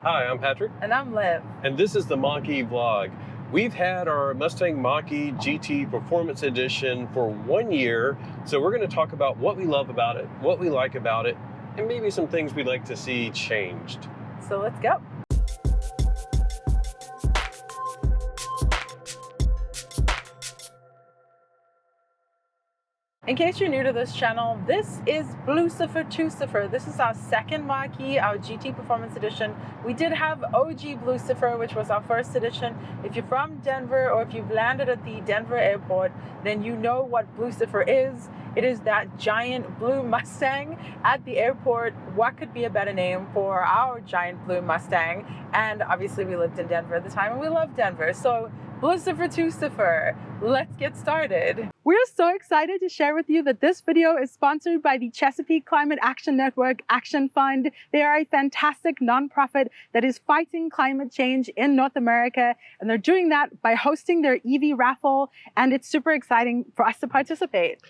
Hi, I'm Patrick. And I'm Liv. And this is the Mach-E vlog. We've had our Mustang Mach-E GT Performance Edition for 1 year, so we're going to talk about what we love about it, what we like about it, and maybe some things we'd like to see changed. So let's go. In case you're new to this channel, this is BlueCruise. This is our second Mach-E, our GT Performance Edition. We did have OG BlueCruise, which was our first edition. If you're from Denver or if you've landed at the Denver airport, then you know what BlueCruise is. It is that giant blue Mustang at the airport. What could be a better name for our giant blue Mustang? And obviously we lived in Denver at the time and we love Denver. So BlueCruise, let's get started. We're so excited to share with you that this video is sponsored by the Chesapeake Climate Action Network Action Fund. They are a fantastic nonprofit that is fighting climate change in North America, and they're doing that by hosting their EV raffle, and it's super exciting for us to participate.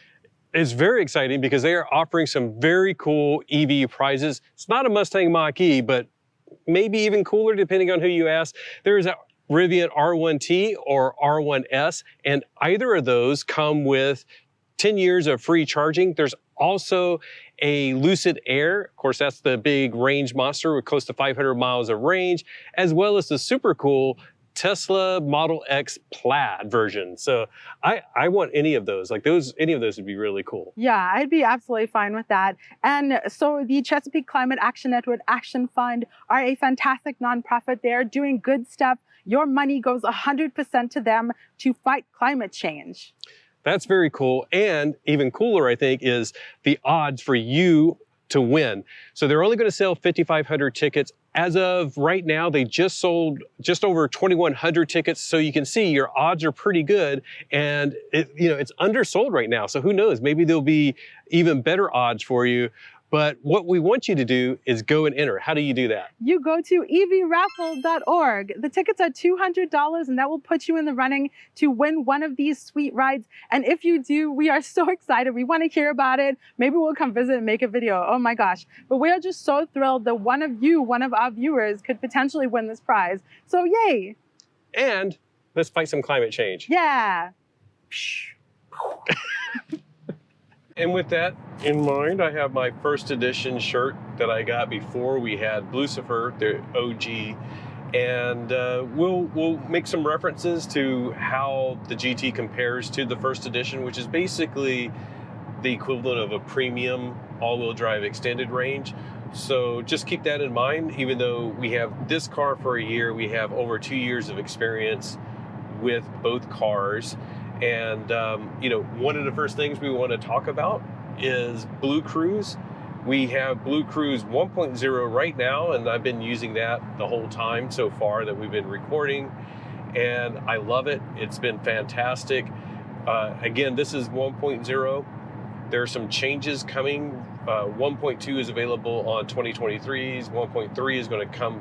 It's very exciting because they are offering some very cool EV prizes. It's not a Mustang Mach-E, but maybe even cooler depending on who you ask. There is a Rivian R1T or R1S, and either of those come with 10 years of free charging. There's also a Lucid Air, of course that's the big range monster with close to 500 miles of range, as well as the super cool Tesla Model X Plaid version. So I want any of those. Any of those would be really cool. Yeah, I'd be absolutely fine with that. And so the Chesapeake Climate Action Network Action Fund are a fantastic nonprofit. They're doing good stuff. Your money goes 100% to them to fight climate change. That's very cool. And even cooler, I think, is the odds for you to win. So they're only going to sell 5,500 tickets. As of right now, they just sold just over 2,100 tickets. So you can see your odds are pretty good, and it's undersold right now. So who knows, maybe there'll be even better odds for you. But what we want you to do is go and enter. How do you do that? You go to evraffle.org. The tickets are $200, and that will put you in the running to win one of these sweet rides. And if you do, we are so excited. We want to hear about it. Maybe we'll come visit and make a video. Oh my gosh. But we are just so thrilled that one of our viewers, could potentially win this prize. So yay. And let's fight some climate change. Yeah. And with that in mind, I have my first edition shirt that I got before we had BlueCruise, the OG, and we'll make some references to how the GT compares to the first edition, which is basically the equivalent of a premium all-wheel drive extended range. So just keep that in mind. Even though we have this car for a year, we have over 2 years of experience with both cars. And one of the first things we want to talk about is BlueCruise. We have BlueCruise 1.0 right now, and I've been using that the whole time so far that we've been recording, and I love it. It's been fantastic. Again, this is 1.0. There are some changes coming. 1.2 is available on 2023s. 1.3 is going to come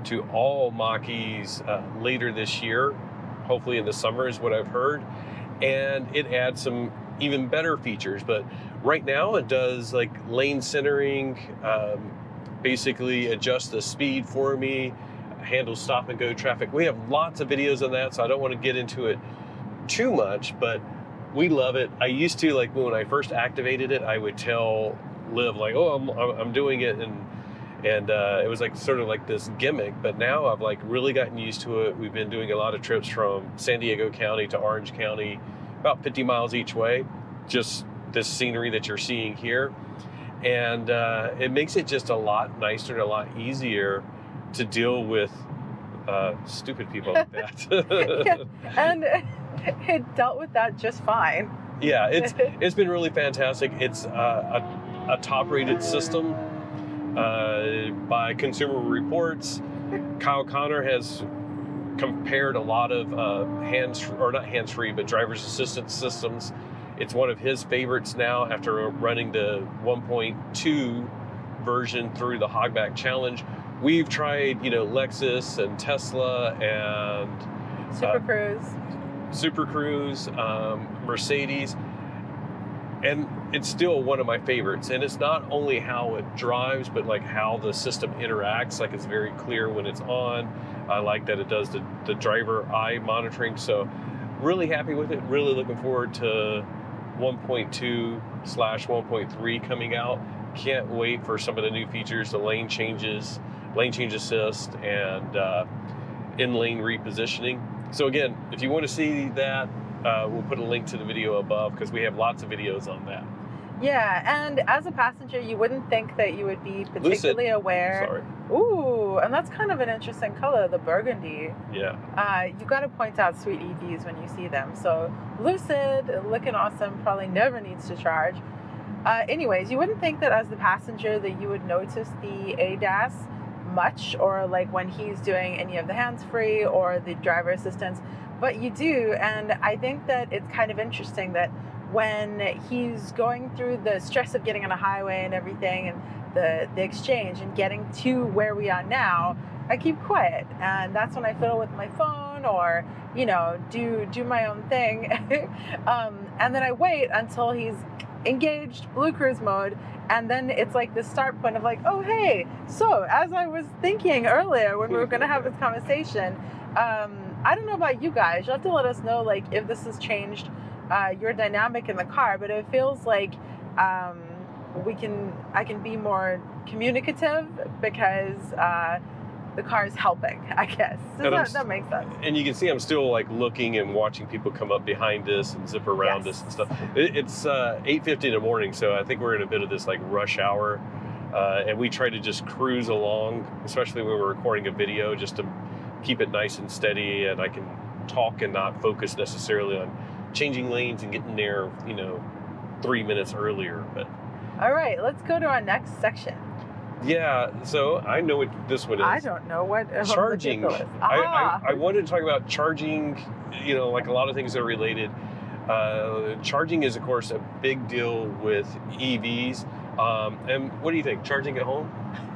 to all Mach-E's later this year, hopefully in the summer is what I've heard. And it adds some even better features, but right now it does like lane centering, basically adjust the speed for me, handle stop and go traffic. We have lots of videos on that, so I don't want to get into it too much, but we love it. I used to, like, when I first activated it, I would tell Liv, like, oh, I'm doing it, and it was like sort of like this gimmick, but now I've like really gotten used to it. We've been doing a lot of trips from San Diego County to Orange County, about 50 miles each way, just this scenery that you're seeing here. And it makes it just a lot nicer and a lot easier to deal with stupid people like that. Yeah, and it dealt with that just fine. Yeah, it's been really fantastic. It's a top-rated system by Consumer Reports. Kyle Connor has compared a lot of not hands-free, but driver's assistance systems. It's one of his favorites now after running the 1.2 version through the Hogback Challenge. We've tried, Lexus and Tesla and Super Cruise, Mercedes. And it's still one of my favorites. And it's not only how it drives, but like how the system interacts. Like it's very clear when it's on. I like that it does the driver eye monitoring. So really happy with it. Really looking forward to 1.2/1.3 coming out. Can't wait for some of the new features, the lane changes, lane change assist, and in-lane repositioning. So again, if you want to see that, we'll put a link to the video above because we have lots of videos on that. Yeah, and as a passenger, you wouldn't think that you would be particularly aware. Sorry. Ooh, and that's kind of an interesting color, the burgundy. Yeah. You got to point out sweet EVs when you see them. So Lucid, looking awesome, probably never needs to charge. Anyways, you wouldn't think that as the passenger that you would notice the ADAS much, or like when he's doing any of the hands-free or the driver assistance, but you do. And I think that it's kind of interesting that when he's going through the stress of getting on a highway and everything, and the exchange and getting to where we are now, I keep quiet, and that's when I fiddle with my phone or, you know, do my own thing. And then I wait until he's engaged BlueCruise mode, and then it's like the start point of like, oh hey, so as I was thinking earlier when we were going to have this conversation, I don't know about you guys, you'll have to let us know like if this has changed your dynamic in the car, but it feels like I can be more communicative because the car is helping, I guess. That makes sense. And you can see I'm still like looking and watching people come up behind us and zip around us and stuff. It's 8:50 in the morning, so I think we're in a bit of this like rush hour, and we try to just cruise along, especially when we're recording a video, just to keep it nice and steady, and I can talk and not focus necessarily on changing lanes and getting there, 3 minutes earlier. But all right, let's go to our next section. Yeah, so I know what this one is. I don't know what charging. I wanted to talk about charging, like a lot of things that are related. Charging is, of course, a big deal with EVs. And what do you think? Charging at home?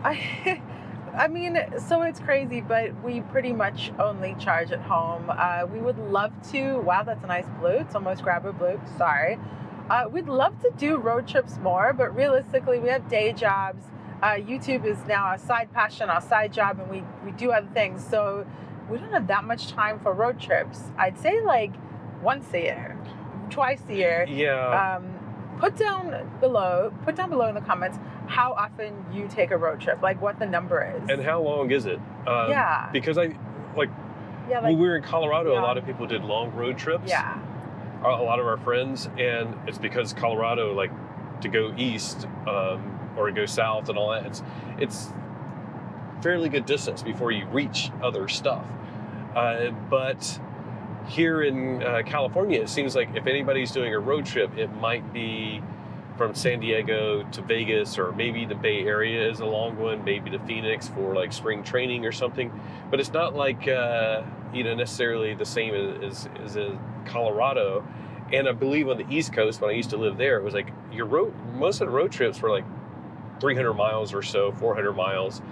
I mean, so it's crazy, but we pretty much only charge at home. We would love to. Wow, that's a nice blue. It's almost grabber blue. Sorry. We'd love to do road trips more, but realistically, we have day jobs. YouTube is now our side passion, our side job, and we do other things. So we don't have that much time for road trips. I'd say like once a year, twice a year. Yeah. Put down below in the comments how often you take a road trip, like what the number is. And how long is it? Yeah. Because when we were in Colorado, a lot of people did long road trips. Yeah. A lot of our friends, and it's because Colorado, like to go east, or go south and all that, it's fairly good distance before you reach other stuff. But here in California, it seems like if anybody's doing a road trip, it might be from San Diego to Vegas, or maybe the Bay Area is a long one, maybe to Phoenix for like spring training or something. But it's not like necessarily the same as in Colorado. And I believe on the East Coast, when I used to live there, it was like most of the road trips were like 300 miles or so, 400 miles.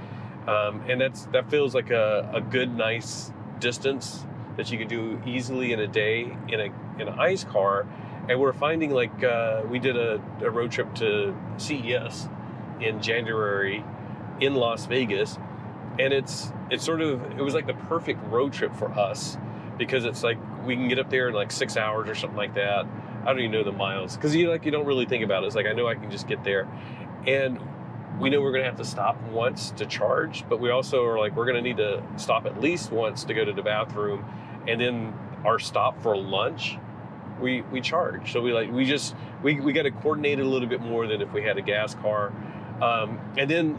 And that feels like a good, nice distance that you can do easily in a day in an ICE car. And we're finding like we did a road trip to CES in January in Las Vegas, and it was like the perfect road trip for us, because it's like we can get up there in like 6 hours or something like that. I don't even know the miles, because you don't really think about it. It's like, I know I can just get there, and we know we're going to have to stop once to charge, but we also are like, we're going to need to stop at least once to go to the bathroom, and then our stop for lunch, we charge. So we got to coordinate it a little bit more than if we had a gas car. And then,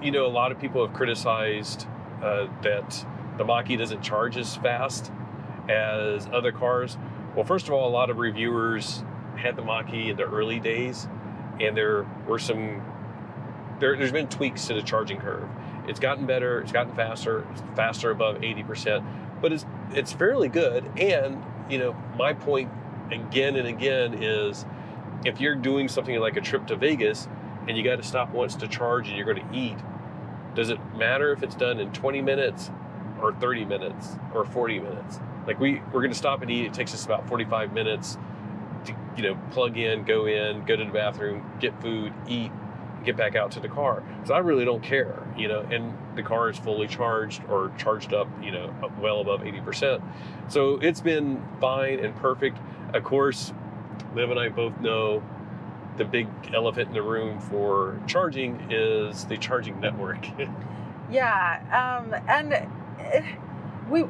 a lot of people have criticized that the Mach-E doesn't charge as fast as other cars. Well, first of all, a lot of reviewers had the Mach-E in the early days, and there's been tweaks to the charging curve. It's gotten better, it's gotten faster, it's faster above 80%, but it's fairly good. And my point again and again is, if you're doing something like a trip to Vegas and you got to stop once to charge and you're going to eat, does it matter if it's done in 20 minutes or 30 minutes or 40 minutes? Like we're going to stop and eat. It takes us about 45 minutes to plug in, go to the bathroom, get food, eat, get back out to the car. So I really don't care, and the car is fully charged or charged up, well above 80%. So it's been fine and perfect. Of course, Liv and I both know the big elephant in the room for charging is the charging network.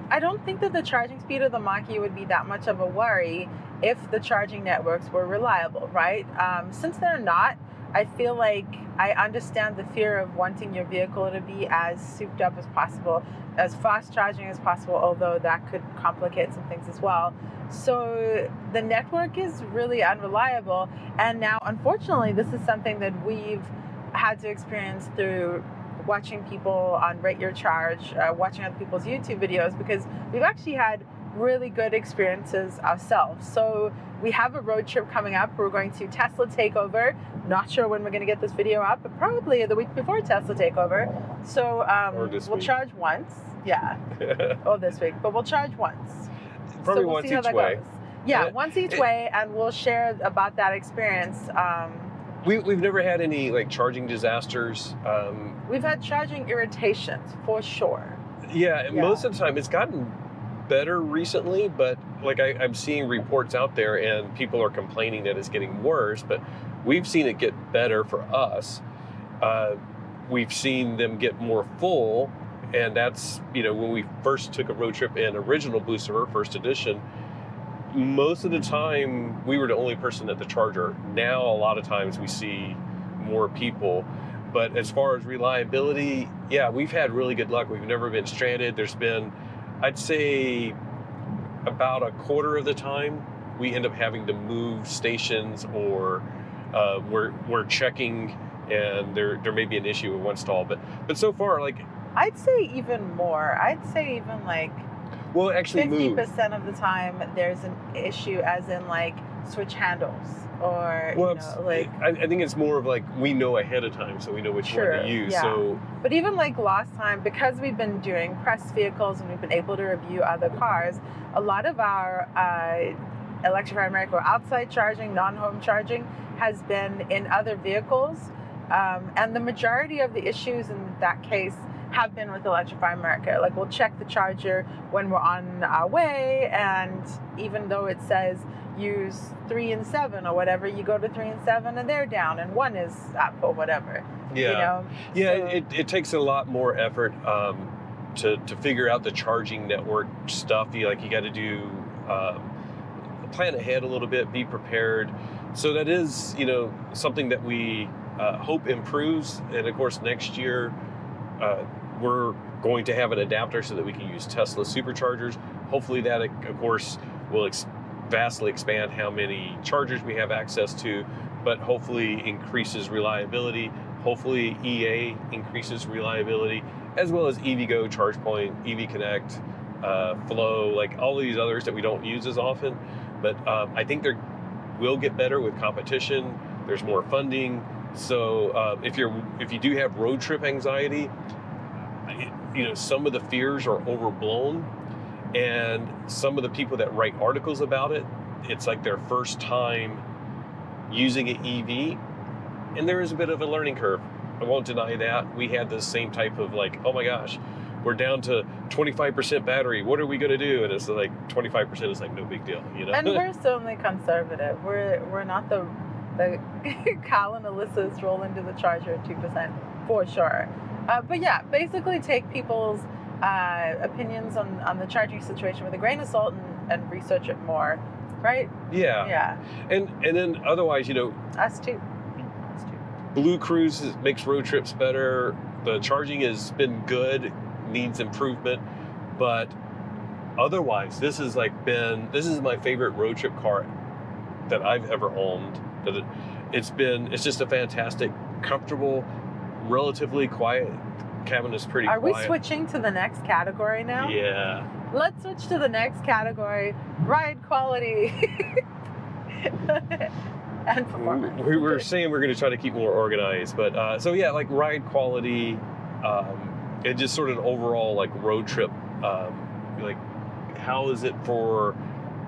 I don't think that the charging speed of the Mach-E would be that much of a worry if the charging networks were reliable, right? Since they're not, I feel like I understand the fear of wanting your vehicle to be as souped up as possible, as fast charging as possible, although that could complicate some things as well. So the network is really unreliable. And now, unfortunately, this is something that we've had to experience through watching people on Rate Your Charge, watching other people's YouTube videos, because we've actually had really good experiences ourselves. So we have a road trip coming up. We're going to Tesla Takeover. Not sure when we're going to get this video up, but probably the week before Tesla Takeover. So we'll charge once. Yeah. Or this week, but we'll charge once. Probably so we'll once see how each that way. goes. Yeah, once each way, and we'll share about that experience. We've never had any charging disasters. We've had charging irritations for sure. Yeah, most of the time it's gotten better recently, but I'm seeing reports out there and people are complaining that it's getting worse, but we've seen it get better for us. We've seen them get more full, and that's, when we first took a road trip in original BlueCruise first edition, most of the time we were the only person at the charger. Now a lot of times we see more people. But as far as reliability, yeah, we've had really good luck. We've never been stranded. There's been, I'd say, about a quarter of the time we end up having to move stations, or we're checking and there may be an issue with one stall. But so far, I'd say even more. I'd say even well, actually 50% of the time there's an issue, as in switch handles, or I think it's more of we know ahead of time, so we know which one to use. Yeah. So, but even last time, because we've been doing press vehicles and we've been able to review other cars, a lot of our Electrify America outside charging, non-home charging, has been in other vehicles, and the majority of the issues in that case have been with Electrify America. We'll check the charger when we're on our way, and even though it says use 3 and 7 or whatever, you go to 3 and 7 and they're down and 1 is up or whatever. Yeah. Yeah, so, it takes a lot more effort to figure out the charging network stuff. You got to do plan ahead a little bit, be prepared. So that is something that we hope improves. And of course next year we're going to have an adapter so that we can use Tesla superchargers. Hopefully that, of course, will vastly expand how many chargers we have access to, but hopefully increases reliability. Hopefully EA increases reliability, as well as EVgo, ChargePoint, EV Connect, Flow, all of these others that we don't use as often. But I think they will get better with competition. There's more funding. So if you do have road trip anxiety, some of the fears are overblown, and some of the people that write articles about it, it's their first time using an EV, and there is a bit of a learning curve. I won't deny that. We had the same type of oh my gosh, we're down to 25% battery. What are we going to do? And it's 25% is no big deal, And we're certainly conservative. We're not the Kyle and Alyssa's roll into the charger at 2% for sure. But yeah, basically take people's opinions on the charging situation with a grain of salt and research it more, right? Yeah. Yeah. And then otherwise, Us too. BlueCruise makes road trips better. The charging has been good, needs improvement, but otherwise, this is my favorite road trip car that I've ever owned. It's just a fantastic, comfortable, relatively quiet. Cabin is pretty quiet. Are we switching to the next category now? Yeah. Let's switch to the next category, ride quality and performance. We were saying we're going to try to keep more organized, but so yeah, ride quality, and just sort of an overall road trip, how is it for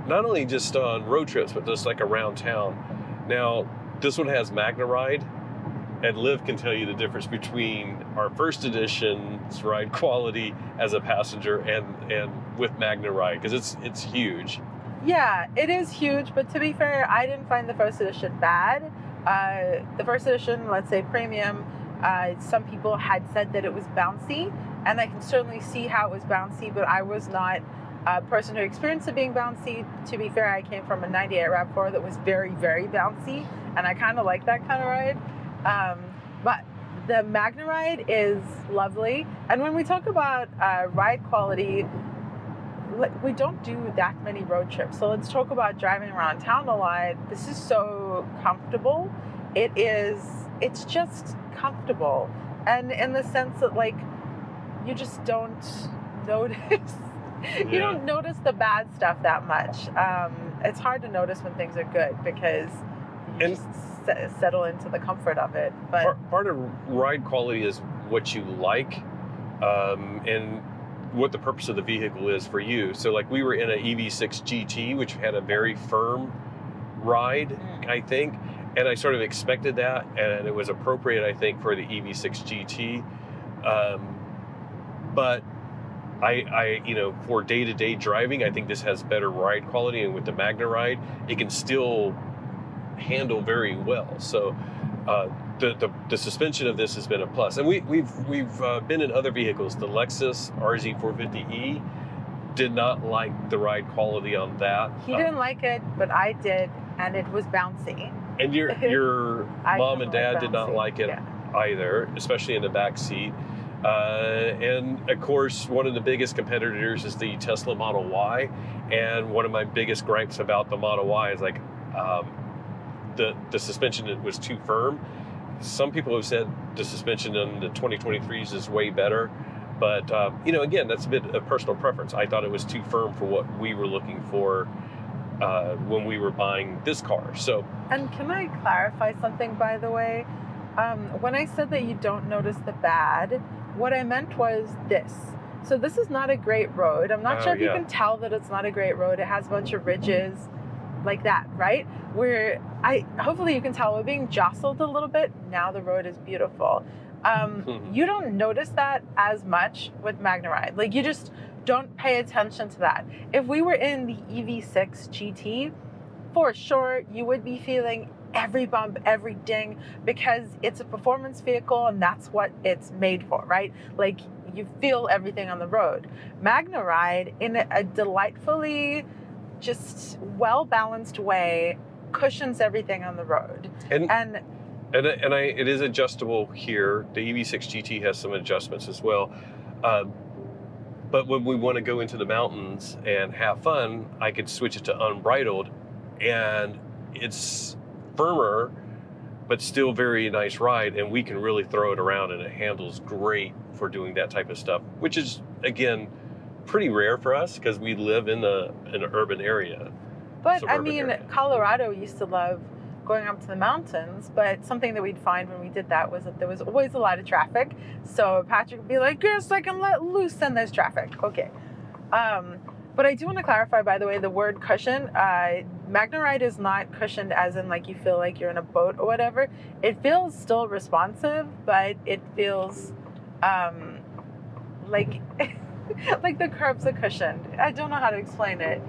not only just on road trips, but just like around town. Now, this one has MagnaRide, and Liv can tell you the difference between our first edition's ride quality as a passenger and with MagnaRide, because it's huge. Yeah, it is huge, but to be fair, I didn't find the first edition bad. The first edition, let's say premium, some people had said that it was bouncy, and I can certainly see how it was bouncy, but I was not a person who experienced it being bouncy. To be fair, I came from a 98 RAV4 that was very, very bouncy, and I kind of like that kind of ride. But the MagnaRide is lovely. And when we talk about ride quality, we don't do that many road trips. So let's talk about driving around town a lot. This is so comfortable. It's just comfortable. And in the sense that, like, you just don't notice, you don't notice the bad stuff that much. It's hard to notice when things are good because you just settle into the comfort of it. But part of ride quality is what you like, and what the purpose of the vehicle is for you. So like we were in an EV6 GT, which had a very firm ride, I think, and I sort of expected that, and it was appropriate, I think, for the EV6 GT. But I for day-to-day driving, I think this has better ride quality, and with the MagnaRide, it can still handle very well. So the suspension of this has been a plus, and we've been in other vehicles. The Lexus RZ450e did not like the ride quality on that. He didn't like it, but I did, and it was bouncy. And your mom and dad did not like it either, especially in the back seat. And of course, one of the biggest competitors is the Tesla Model Y, and one of my biggest gripes about the Model Y is like the suspension was too firm. Some people have said the suspension in the 2023s is way better, but again, that's a bit of personal preference. I thought it was too firm for what we were looking for when we were buying this car. So, and can I clarify something, by the way? When I said that you don't notice the bad, what I meant was this. So this is not a great road. I'm not sure if you can tell that it's not a great road. It has a bunch of ridges like that, right? Where hopefully you can tell we're being jostled a little bit. Now the road is beautiful. You don't notice that as much with MagnaRide. Like, you just don't pay attention to that. If we were in the EV6 GT, for sure you would be feeling every bump, every ding, because it's a performance vehicle and that's what it's made for, right? Like, you feel everything on the road. MagnaRide, in a delightfully just well-balanced way, cushions everything on the road. And it is adjustable here. The EV6 GT has some adjustments as well. But when we want to go into the mountains and have fun, I could switch it to Unbridled, and it's firmer, but still very nice ride, and we can really throw it around, and it handles great for doing that type of stuff, which is, again, pretty rare for us because we live in an urban area. But I mean, Colorado used to love going up to the mountains, but something that we'd find when we did that was that there was always a lot of traffic. So Patrick would be like, yes, I can let loose, and there's traffic. Okay. But I do want to clarify, by the way, the word cushion. MagnaRide is not cushioned as in like you feel like you're in a boat or whatever. It feels still responsive, but it feels like like the curbs are cushioned. I don't know how to explain it.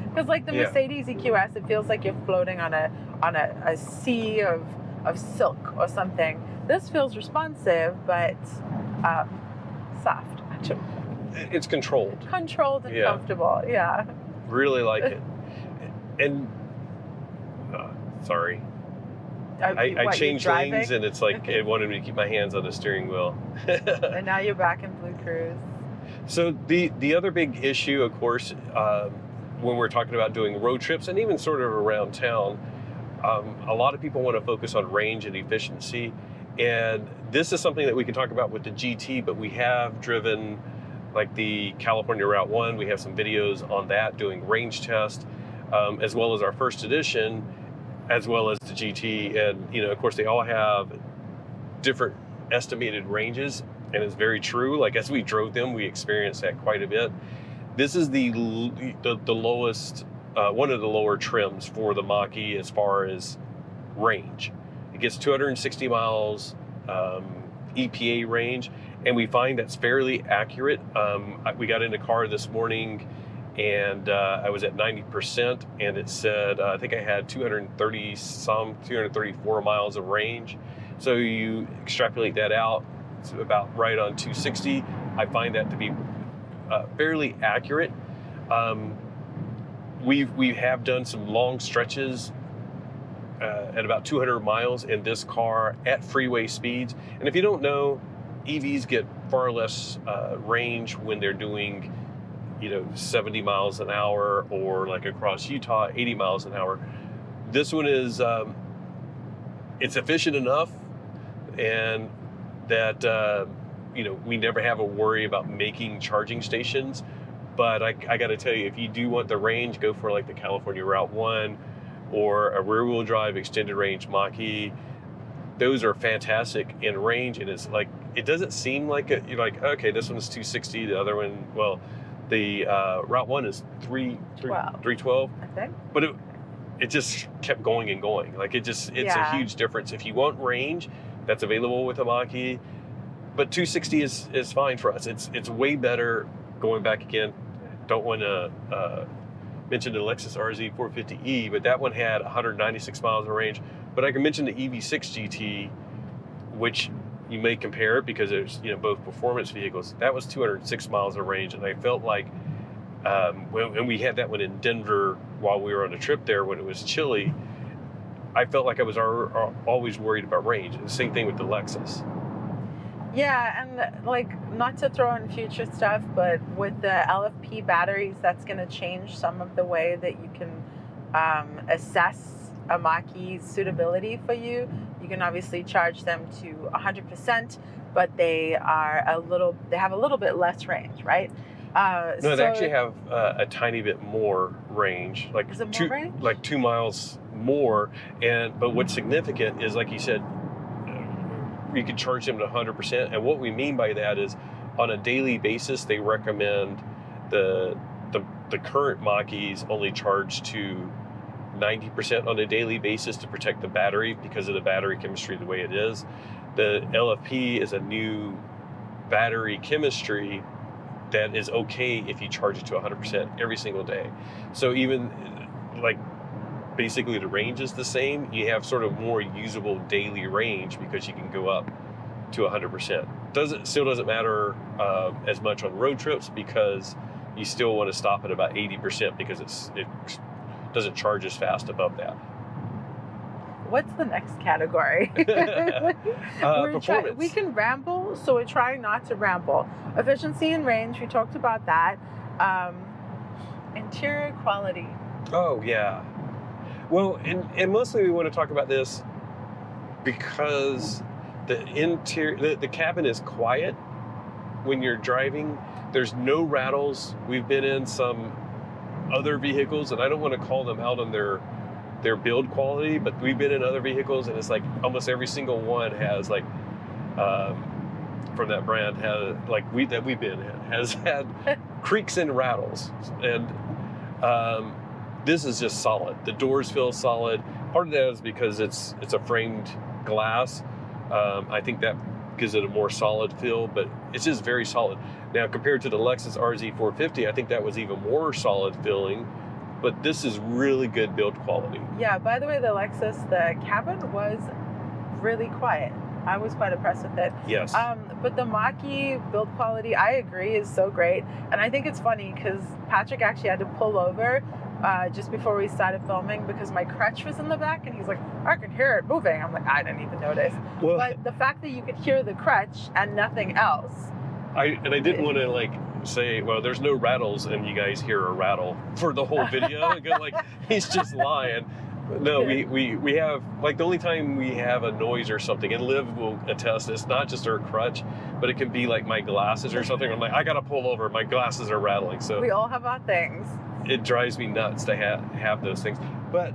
Because like the Mercedes EQS, it feels like you're floating on a sea of silk or something. This feels responsive, but soft, actually. It's controlled. Controlled and comfortable, yeah. Really like it. And, sorry. I changed lanes, and it's like it wanted me to keep my hands on the steering wheel. And now you're back in BlueCruise. So the other big issue, of course, when we're talking about doing road trips and even sort of around town, a lot of people want to focus on range and efficiency. And this is something that we can talk about with the GT, but we have driven like the California Route 1. We have some videos on that doing range tests, as well as our first edition, as well as the GT. And, of course, they all have different estimated ranges. And it's very true. Like, as we drove them, we experienced that quite a bit. This is the lowest one of the lower trims for the Mach-E as far as range. It gets 260 miles EPA range, and we find that's fairly accurate. We got in a car this morning, and I was at 90%, and it said I think I had 234 miles of range. So you extrapolate that out, it's about right on 260. I find that to be fairly accurate. We have done some long stretches at about 200 miles in this car at freeway speeds. And if you don't know, EVs get far less range when they're doing, 70 miles an hour, or like across Utah, 80 miles an hour. This one is, it's efficient enough, and that, we never have a worry about making charging stations. But I got to tell you, if you do want the range, go for like the California Route 1 or a rear-wheel drive extended range Mach-E. Those are fantastic in range, and it's like, it doesn't seem like you're like, okay, this one's 260, the other one, well, the Route 1 is 312, I think. But it just kept going and going. Like it's a huge difference. If you want range, that's available with a Mach-E, but 260 is fine for us. It's way better. Going back again, don't want to mention the Lexus RZ 450e, but that one had 196 miles of range. But I can mention the EV6 GT, which you may compare it because there's both performance vehicles. That was 206 miles of range, and I felt like when we had that one in Denver while we were on a trip there when it was chilly, I felt like I was always worried about range. And the same thing with the Lexus. Yeah, and like, not to throw in future stuff, but with the LFP batteries, that's going to change some of the way that you can assess a Mach-E's suitability for you. You can obviously charge them to 100%, but they have a little bit less range, right? No, they actually have a tiny bit more range, like is it more range? Like 2 miles more. But what's significant is, like you said, you can charge them to 100%. And what we mean by that is, on a daily basis, they recommend the current Mach-E's only charge to 90% on a daily basis to protect the battery because of the battery chemistry the way it is. The LFP is a new battery chemistry that is okay if you charge it to 100% every single day. So even like basically the range is the same, you have sort of more usable daily range because you can go up to 100%. Still doesn't matter as much on road trips because you still want to stop at about 80% because it doesn't charge as fast above that. What's the next category? Performance. We can ramble, so we're trying not to ramble. Efficiency and range, we talked about that. Interior quality. Oh, yeah. Well, and mostly we want to talk about this because the interior, the cabin is quiet when you're driving. There's no rattles. We've been in some other vehicles, and I don't want to call them out on their build quality, but we've been in other vehicles, and it's like almost every single one has like from that brand that we've been in has had creaks and rattles, and this is just solid. The doors feel solid. Part of that is because it's a framed glass. I think that gives it a more solid feel, but it's just very solid. Now, compared to the Lexus RZ 450, I think that was even more solid feeling, but this is really good build quality. Yeah, by the way, the Lexus, the cabin was really quiet. I was quite impressed with it. Yes. But the Mach-E build quality, I agree, is so great. And I think it's funny because Patrick actually had to pull over just before we started filming because my crutch was in the back, and he's like, I can hear it moving. I'm like, I didn't even notice. Well, but the fact that you could hear the crutch and nothing else. I didn't want to say, well, there's no rattles, and you guys hear a rattle for the whole video. He's just lying. No, we have, the only time we have a noise or something, and Liv will attest, it's not just her crutch, but it can be like my glasses or something. I'm like, I gotta pull over, my glasses are rattling. So we all have our things. It drives me nuts to have those things. But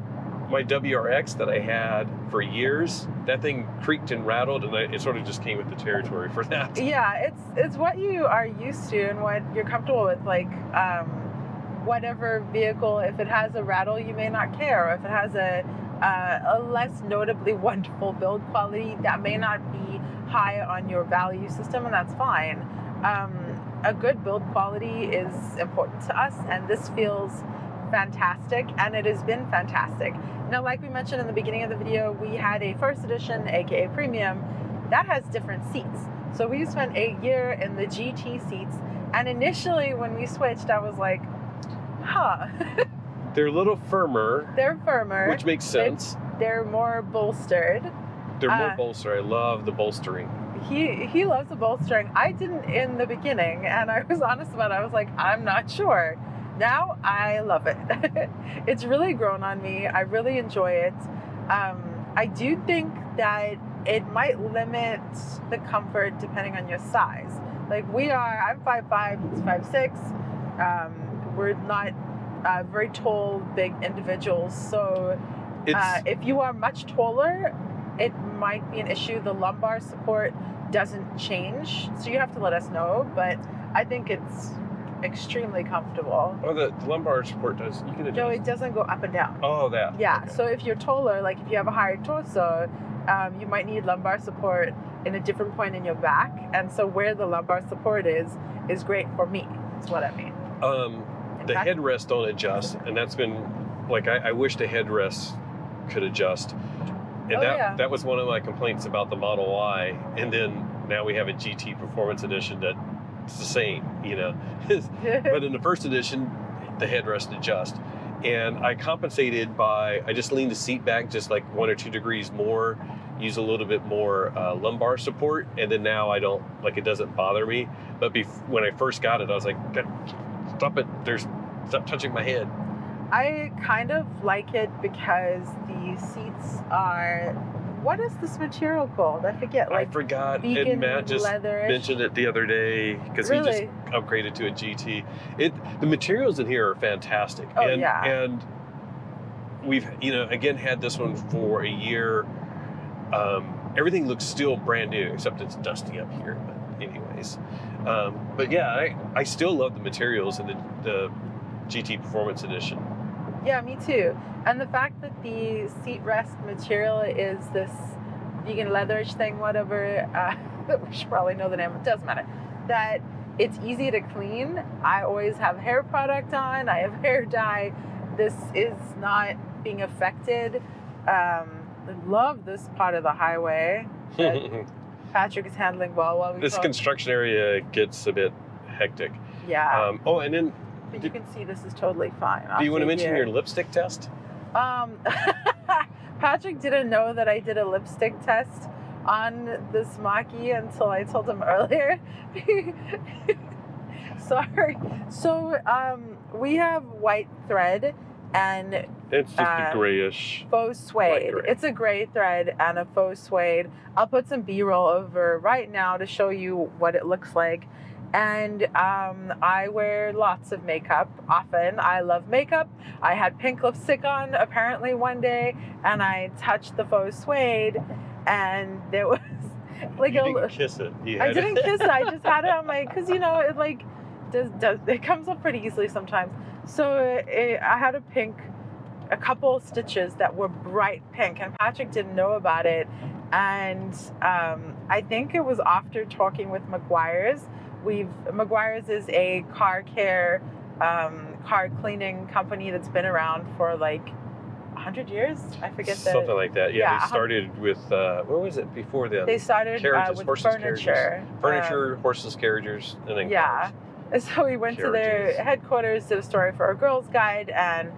my WRX that I had for years, that thing creaked and rattled, and it sort of just came with the territory for that. Yeah, it's what you are used to and what you're comfortable with. whatever vehicle, if it has a rattle, you may not care. Or if it has a less notably wonderful build quality, that may not be high on your value system, and that's fine. A good build quality is important to us, and this feels fantastic, and it has been fantastic. Now, like we mentioned in the beginning of the video, we had a first edition, aka premium, that has different seats. So we spent a year in the GT seats, and initially when we switched, I was like, huh. They're a little firmer. They're firmer. Which makes sense. They're more bolstered. They're more bolstered. I love the bolstering. He loves the bolstering. I didn't in the beginning, and I was honest about it. I was like, I'm not sure. Now I love it. It's really grown on me. I really enjoy it. I do think that it might limit the comfort depending on your size. Like I'm 5'5", he's 5'6". We're not very tall, big individuals. So if you are much taller, it might be an issue. The lumbar support doesn't change, so you have to let us know. But I think it's extremely comfortable. Oh, the lumbar support does. You can adjust. No, it doesn't go up and down. Oh, that. Yeah. Okay. So if you're taller, like if you have a higher torso, you might need lumbar support in a different point in your back. And so where the lumbar support is great for me. That's what I mean. The headrests don't adjust, and that's been like I wish the headrests could adjust. And that was one of my complaints about the Model Y. And then now we have a GT Performance Edition that's the same, you know. But in the first edition, the headrest adjust. And I compensated by, I just leaned the seat back just like 1 or 2 degrees more, use a little bit more lumbar support. And then now I don't, like it doesn't bother me. But when I first got it, I was like, stop it, stop touching my head. I kind of like it because the seats are, what is this material called? I forget. I forgot. And Matt just mentioned it the other day because he just upgraded to a GT. The materials in here are fantastic. Oh, and we've, again, had this one for a year. Everything looks still brand new, except it's dusty up here. But anyways, but yeah, I still love the materials in the GT Performance Edition. Yeah, me too. And the fact that the seat rest material is this vegan leatherish thing, whatever, we should probably know the name, it doesn't matter, that it's easy to clean. I always have hair product on, I have hair dye. This is not being affected. I love this part of the highway that Patrick is handling well while we This talk. construction area gets a bit hectic. Yeah. And then But you can see this is totally fine. Do you want to mention your lipstick test? Patrick didn't know that I did a lipstick test on this Mach-E until I told him earlier. Sorry. So we have white thread and it's just a grayish faux suede. It's a gray thread and a faux suede. I'll put some B-roll over right now to show you what it looks like. And I wear lots of makeup often. I love makeup. I had pink lipstick on apparently one day, and I touched the faux suede, and there was like you didn't kiss it. I didn't kiss it. I just had it on my, because it like it comes up pretty easily sometimes. So I had a couple stitches that were bright pink, and Patrick didn't know about it. And I think it was after talking with McGuire's. McGuire's is a car care, car cleaning company that's been around for like 100 years. I forget something like that. Yeah, they 100. started with what was it before then? They started with furniture. Furniture, horses, carriages, and then cars. And so we went to their headquarters, did a story for our Girls Guide, and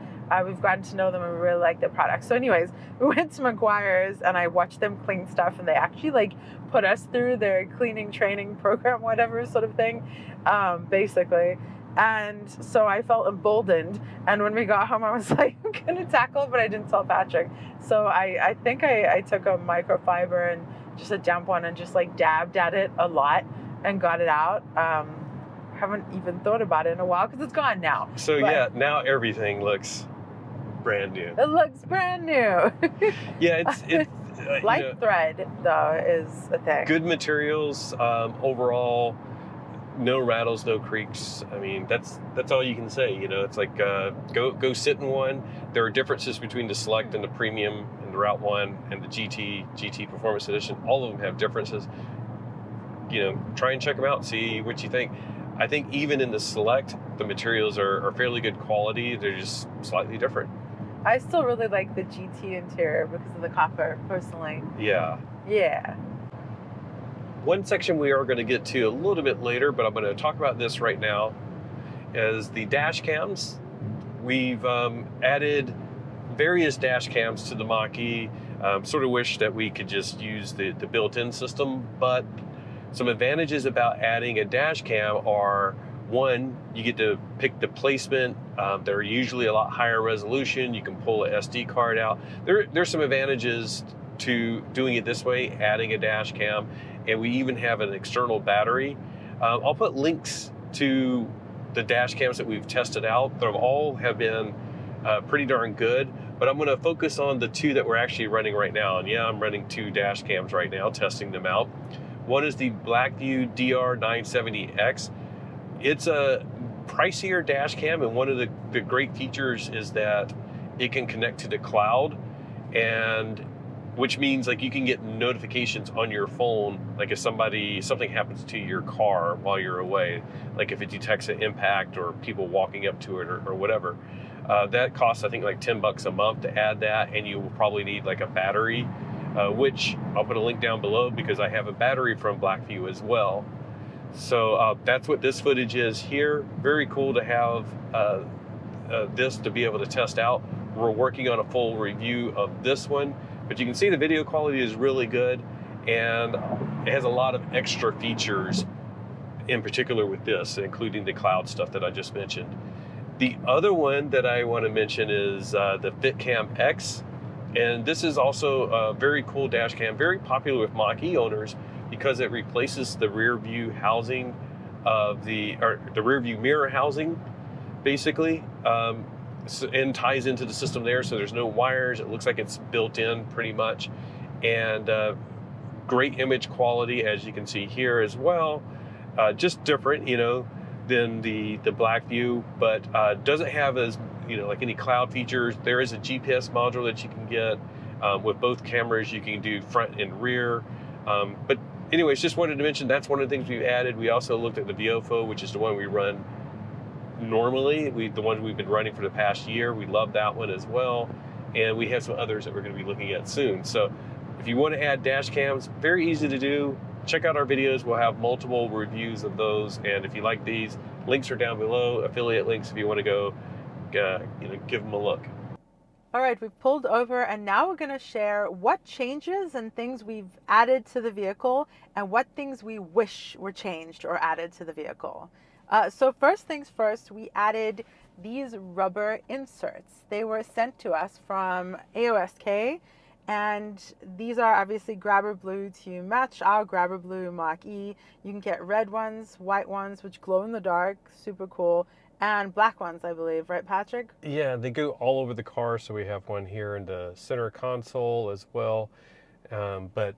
we've gotten to know them and we really like their products. So anyways, we went to McGuire's and I watched them clean stuff, and they actually like put us through their cleaning training program, whatever sort of thing, basically. And so I felt emboldened. And when we got home, I was like, I'm going to tackle it, but I didn't tell Patrick. So I think I took a microfiber and just a damp one and just like dabbed at it a lot and got it out. Haven't even thought about it in a while because it's gone now. So now everything looks brand new. It looks brand new. Yeah, it's light thread though is a thing. Good materials overall. no rattles, no creaks. I mean, that's all you can say. You know, it's like go sit in one. There are differences between the Select and the Premium and the Route 1 and the GT Performance Edition. All of them have differences. You know, try and check them out, see what you think. I think even in the Select, the materials are fairly good quality. They're just slightly different. I still really like the GT interior because of the copper, personally. Yeah. Yeah. One section we are going to get to a little bit later, but I'm going to talk about this right now, is the dash cams. We've added various dash cams to the Mach-E. Sort of wish that we could just use the built-in system, but some advantages about adding a dash cam are, one, you get to pick the placement. They're usually a lot higher resolution. You can pull a SD card out. There's some advantages to doing it this way, adding a dash cam, and we even have an external battery. I'll put links to the dash cams that we've tested out. They all have been pretty darn good, but I'm going to focus on the two that we're actually running right now. And yeah, I'm running 2 dash cams right now, testing them out. One is the Blackview DR970X. It's a pricier dash cam, and one of the great features is that it can connect to the cloud, and which means like you can get notifications on your phone, like if something happens to your car while you're away, like if it detects an impact or people walking up to it or whatever. That costs, I think, like $10 a month to add that, and you will probably need like a battery, which I'll put a link down below because I have a battery from Blackview as well. So that's what this footage is here. Very cool to have this to be able to test out. We're working on a full review of this one, but you can see the video quality is really good, and it has a lot of extra features, in particular with this, including the cloud stuff that I just mentioned. The other one that I want to mention is the FitCam X, and this is also a very cool dash cam, very popular with Mach-E owners because it replaces the rear view housing of the rear view mirror housing, basically, and ties into the system there. So there's no wires. It looks like it's built in pretty much, and great image quality, as you can see here as well. Just different, you know, than the Blackview, but doesn't have as, you know, like any cloud features. There is a GPS module that you can get. With both cameras, you can do front and rear. But anyways, just wanted to mention that's one of the things we've added. We also looked at the Viofo, which is the one we run normally, the one we've been running for the past year. We love that one as well, and we have some others that we're going to be looking at soon. So if you want to add dash cams, very easy to do. Check out our videos. We'll have multiple reviews of those, and if you like these, links are down below, affiliate links if you want to go give them a look. All right, we've pulled over, and now we're going to share what changes and things we've added to the vehicle and what things we wish were changed or added to the vehicle. So first things first, we added these rubber inserts. They were sent to us from AOSK, and these are obviously grabber blue to match our grabber blue Mach-E. You can get red ones, white ones, which glow in the dark, super cool, and black ones, I believe, right, Patrick? Yeah, they go all over the car, so we have one here in the center console as well, but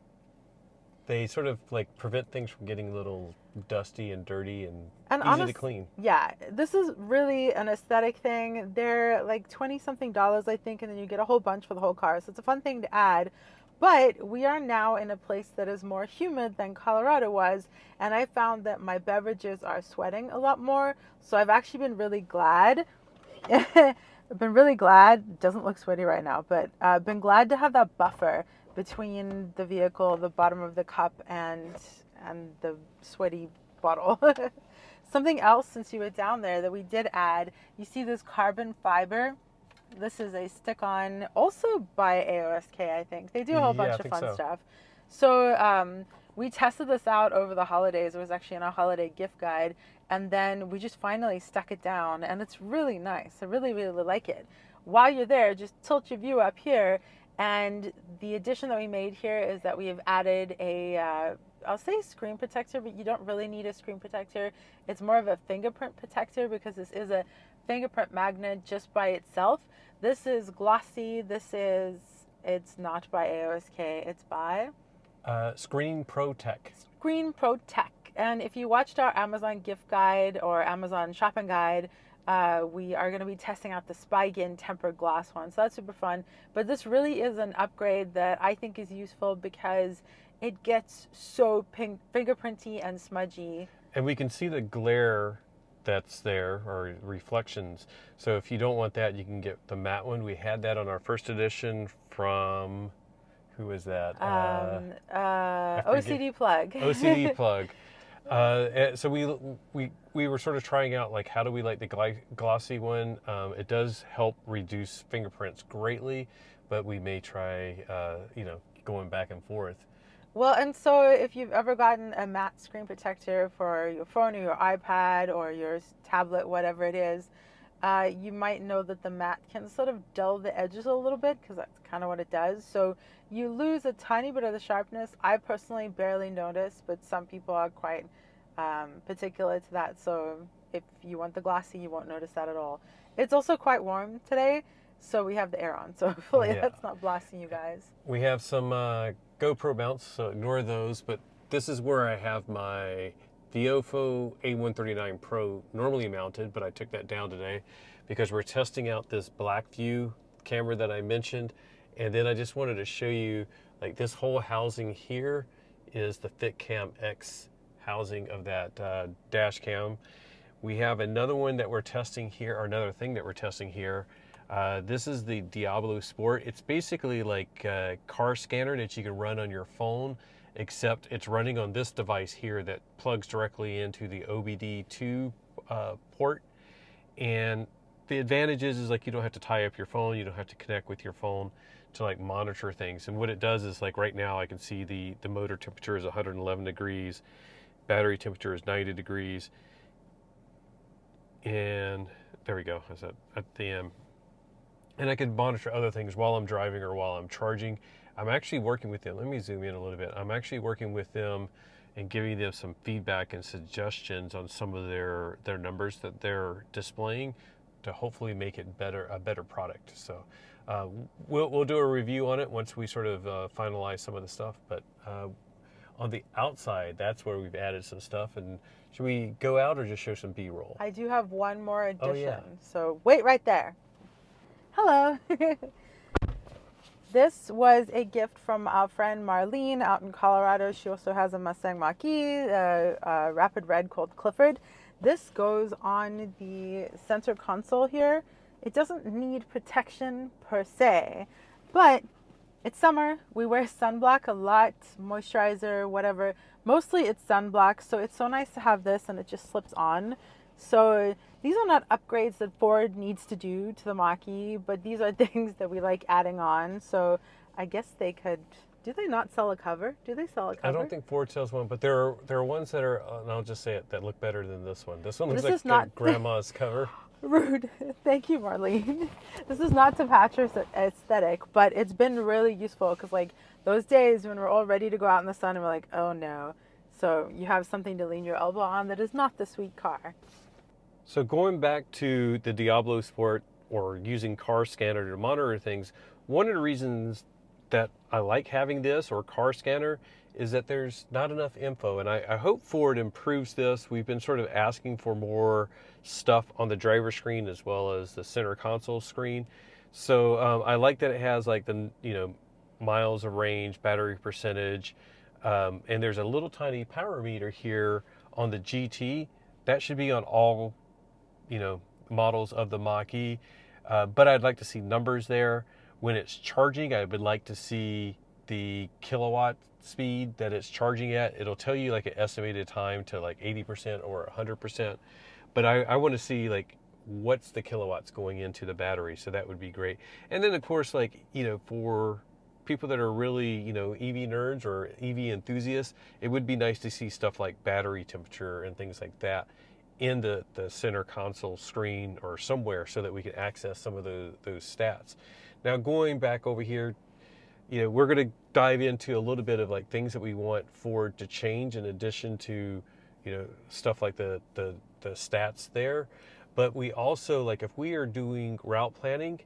they sort of like prevent things from getting a little dusty and dirty and easy to clean. Yeah, this is really an aesthetic thing. They're like $20-something, I think, and then you get a whole bunch for the whole car, so it's a fun thing to add. But we are now in a place that is more humid than Colorado was, and I found that my beverages are sweating a lot more, so I've actually been really glad. I've been really glad. It doesn't look sweaty right now, but I've been glad to have that buffer between the vehicle, the bottom of the cup, and the sweaty bottle. Something else, since you were down there, that we did add, you see this carbon fiber. This is a stick-on, also by AOSK, I think. They do a whole bunch of fun stuff. So we tested this out over the holidays. It was actually in our holiday gift guide. And then we just finally stuck it down, and it's really nice. I really, really like it. While you're there, just tilt your view up here. And the addition that we made here is that we have added a, I'll say screen protector, but you don't really need a screen protector. It's more of a fingerprint protector because this is a fingerprint magnet just by itself. This is glossy. It's not by AOSK. It's by Screen Pro Tech. Screen Pro Tech. And if you watched our Amazon gift guide or Amazon shopping guide, we are going to be testing out the Spygin tempered glass one. So that's super fun. But this really is an upgrade that I think is useful because it gets so fingerprinty and smudgy. And we can see the glare that's there, or reflections. So if you don't want that, you can get the matte one. We had that on our first edition from, who was that? OCD Plug. OCD Plug. So we were sort of trying out, like, how do we like the glossy one? It does help reduce fingerprints greatly, but we may try, going back and forth. Well, and so if you've ever gotten a matte screen protector for your phone or your iPad or your tablet, whatever it is, you might know that the matte can sort of dull the edges a little bit, because that's kind of what it does. So you lose a tiny bit of the sharpness. I personally barely notice, but some people are quite particular to that. So if you want the glossy, you won't notice that at all. It's also quite warm today, so we have the air on. So hopefully that's not blasting you guys. We have some GoPro mounts, so ignore those. But this is where I have my Viofo A139 Pro normally mounted, but I took that down today because we're testing out this black view camera that I mentioned. And then I just wanted to show you, like, this whole housing here is the FitCam X housing of that Dashcam. We have another one that we're testing here, or another thing that we're testing here. This is the Diablo Sport. It's basically like a car scanner that you can run on your phone, except it's running on this device here that plugs directly into the OBD2 port. And the advantage is like, you don't have to tie up your phone, you don't have to connect with your phone to like monitor things. And what it does is, like, right now I can see the motor temperature is 111 degrees, battery temperature is 90 degrees, and there we go, that's at the end. And I can monitor other things while I'm driving or while I'm charging. I'm actually working with them. Let me zoom in a little bit. I'm actually working with them and giving them some feedback and suggestions on some of their numbers that they're displaying to hopefully make it a better product. So we'll do a review on it once we sort of finalize some of the stuff. But on the outside, that's where we've added some stuff. And should we go out or just show some B-roll? I do have one more addition. Oh, yeah. So wait right there. Hello. This was a gift from our friend Marlene out in Colorado. She also has a Mustang Mach-E, a Rapid Red called Clifford. This goes on the center console here. It doesn't need protection per se, but it's summer. We wear sunblock a lot, moisturizer, whatever. Mostly it's sunblock, so it's so nice to have this and it just slips on. So these are not upgrades that Ford needs to do to the Mach-E, but these are things that we like adding on. So I guess they could. Do they not sell a cover? Do they sell a cover? I don't think Ford sells one, but there are ones that are, and I'll just say it, that look better than this one. This one looks like not grandma's cover. Rude. Thank you, Marlene. This is not to patch your aesthetic, but it's been really useful because, like, those days when we're all ready to go out in the sun and we're like, oh no. So you have something to lean your elbow on that is not the sweet car. So going back to the Diablo Sport, or using car scanner to monitor things, one of the reasons that I like having this, or car scanner, is that there's not enough info. And I hope Ford improves this. We've been sort of asking for more stuff on the driver screen as well as the center console screen. So I like that it has, like, the miles of range, battery percentage, and there's a little tiny power meter here on the GT. That should be on all models of the Mach-E, but I'd like to see numbers there. When it's charging, I would like to see the kilowatt speed that it's charging at. It'll tell you like an estimated time to like 80% or 100%, but I want to see, like, what's the kilowatts going into the battery. So that would be great. And then of course, like, for people that are really, EV nerds or EV enthusiasts, it would be nice to see stuff like battery temperature and things like that in the center console screen or somewhere, so that we can access some of those stats. Now, going back over here, we're going to dive into a little bit of, like, things that we want Ford to change in addition to, stuff like the stats there. But we also, like, if we are doing route planning,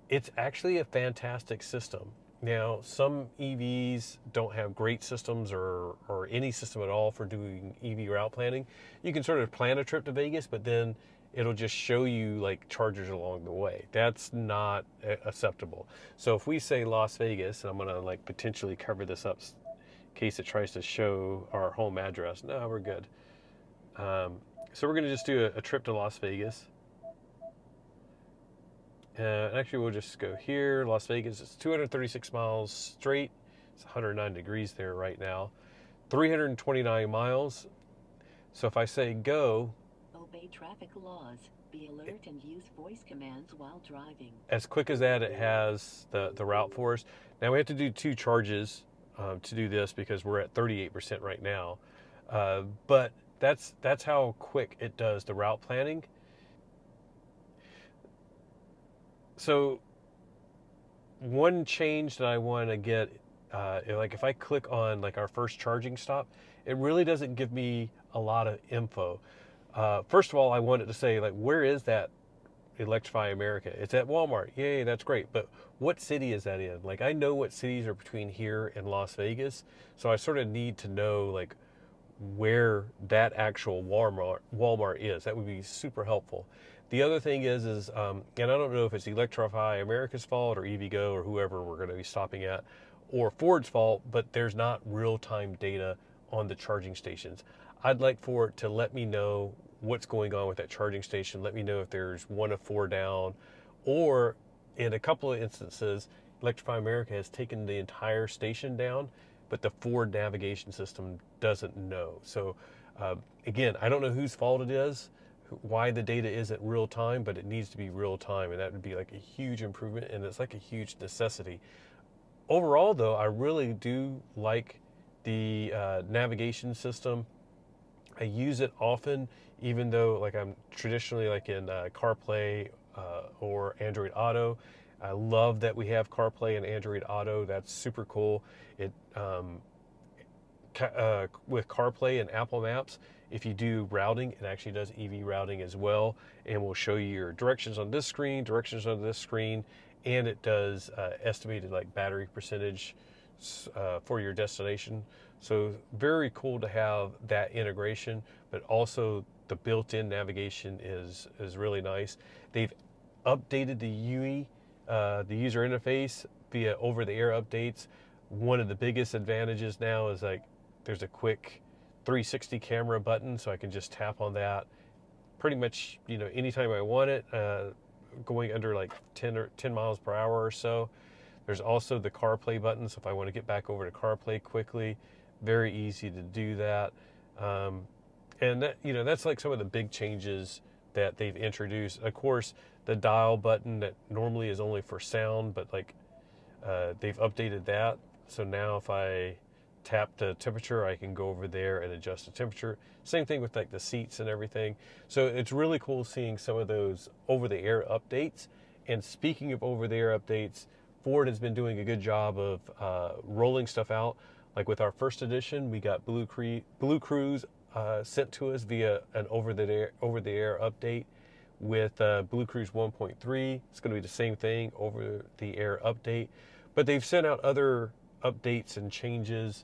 it's actually a fantastic system. Now, some EVs don't have great systems or any system at all for doing EV route planning. You can sort of plan a trip to Vegas, but then it'll just show you like chargers along the way. That's not acceptable. So if we say Las Vegas, and I'm gonna like potentially cover this up in case it tries to show our home address. No, we're good. So we're gonna just do a trip to Las Vegas. Actually, we'll just go here. Las Vegas, it's 236 miles straight. It's 109 degrees there right now. 329 miles. So if I say go, obey traffic laws, be alert and use voice commands while driving. As quick as that, it has the route for us. Now we have to do 2 charges to do this because we're at 38% right now. But that's how quick it does the route planning. So one change that I want to get, like if I click on like our first charging stop, it really doesn't give me a lot of info. First of all, I want it to say like, where is that Electrify America? It's at Walmart. Yay, that's great. But what city is that in? Like I know what cities are between here and Las Vegas. So I sort of need to know like where that actual Walmart is. That would be super helpful. The other thing is and I don't know if it's Electrify America's fault or EVgo or whoever we're going to be stopping at, or Ford's fault, but there's not real-time data on the charging stations. I'd like for it to let me know what's going on with that charging station. Let me know if there's 1 of 4 down, or in a couple of instances, Electrify America has taken the entire station down, but the Ford navigation system doesn't know. So again, I don't know whose fault it is, why the data isn't real time, but it needs to be real time, and that would be like a huge improvement, and it's like a huge necessity. Overall though, I really do like the navigation system. I use it often, even though like I'm traditionally like in CarPlay or Android Auto. I love that we have CarPlay and Android Auto. That's super cool. It with CarPlay and Apple Maps, if you do routing, it actually does EV routing as well, and will show you your directions on this screen, directions on this screen, and it does estimated like battery percentage for your destination. So very cool to have that integration, but also the built-in navigation is really nice. They've updated the UI, the user interface via over-the-air updates. One of the biggest advantages now is like there's a quick 360 camera button, so I can just tap on that pretty much, you know, anytime I want it, going under like 10 miles per hour or so. There's also the CarPlay button, so if I want to get back over to CarPlay quickly, very easy to do that. And that, you know, that's like some of the big changes that they've introduced. Of course, the dial button that normally is only for sound, but like they've updated that. So now if I tap the temperature, I can go over there and adjust the temperature. Same thing with like the seats and everything. So it's really cool seeing some of those over-the-air updates. And speaking of over-the-air updates, Ford has been doing a good job of rolling stuff out. Like with our first edition, we got BlueCruise sent to us via an over-the-air update. With BlueCruise 1.3, it's going to be the same thing, over-the-air update. But they've sent out other updates and changes,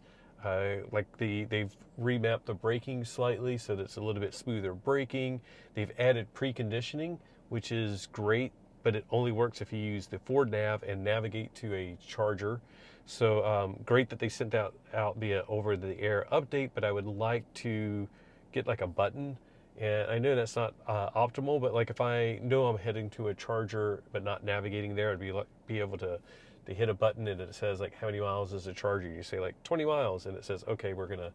like they've remapped the braking slightly so that it's a little bit smoother braking. They've added preconditioning, which is great, but it only works if you use the Ford Nav and navigate to a charger. So great that they sent out via over-the-air update, but I would like to get like a button. And I know that's not optimal, but like if I know I'm heading to a charger but not navigating there, I'd be able to hit a button and it says like how many miles is the charger. You say like 20 miles and it says, okay, we're gonna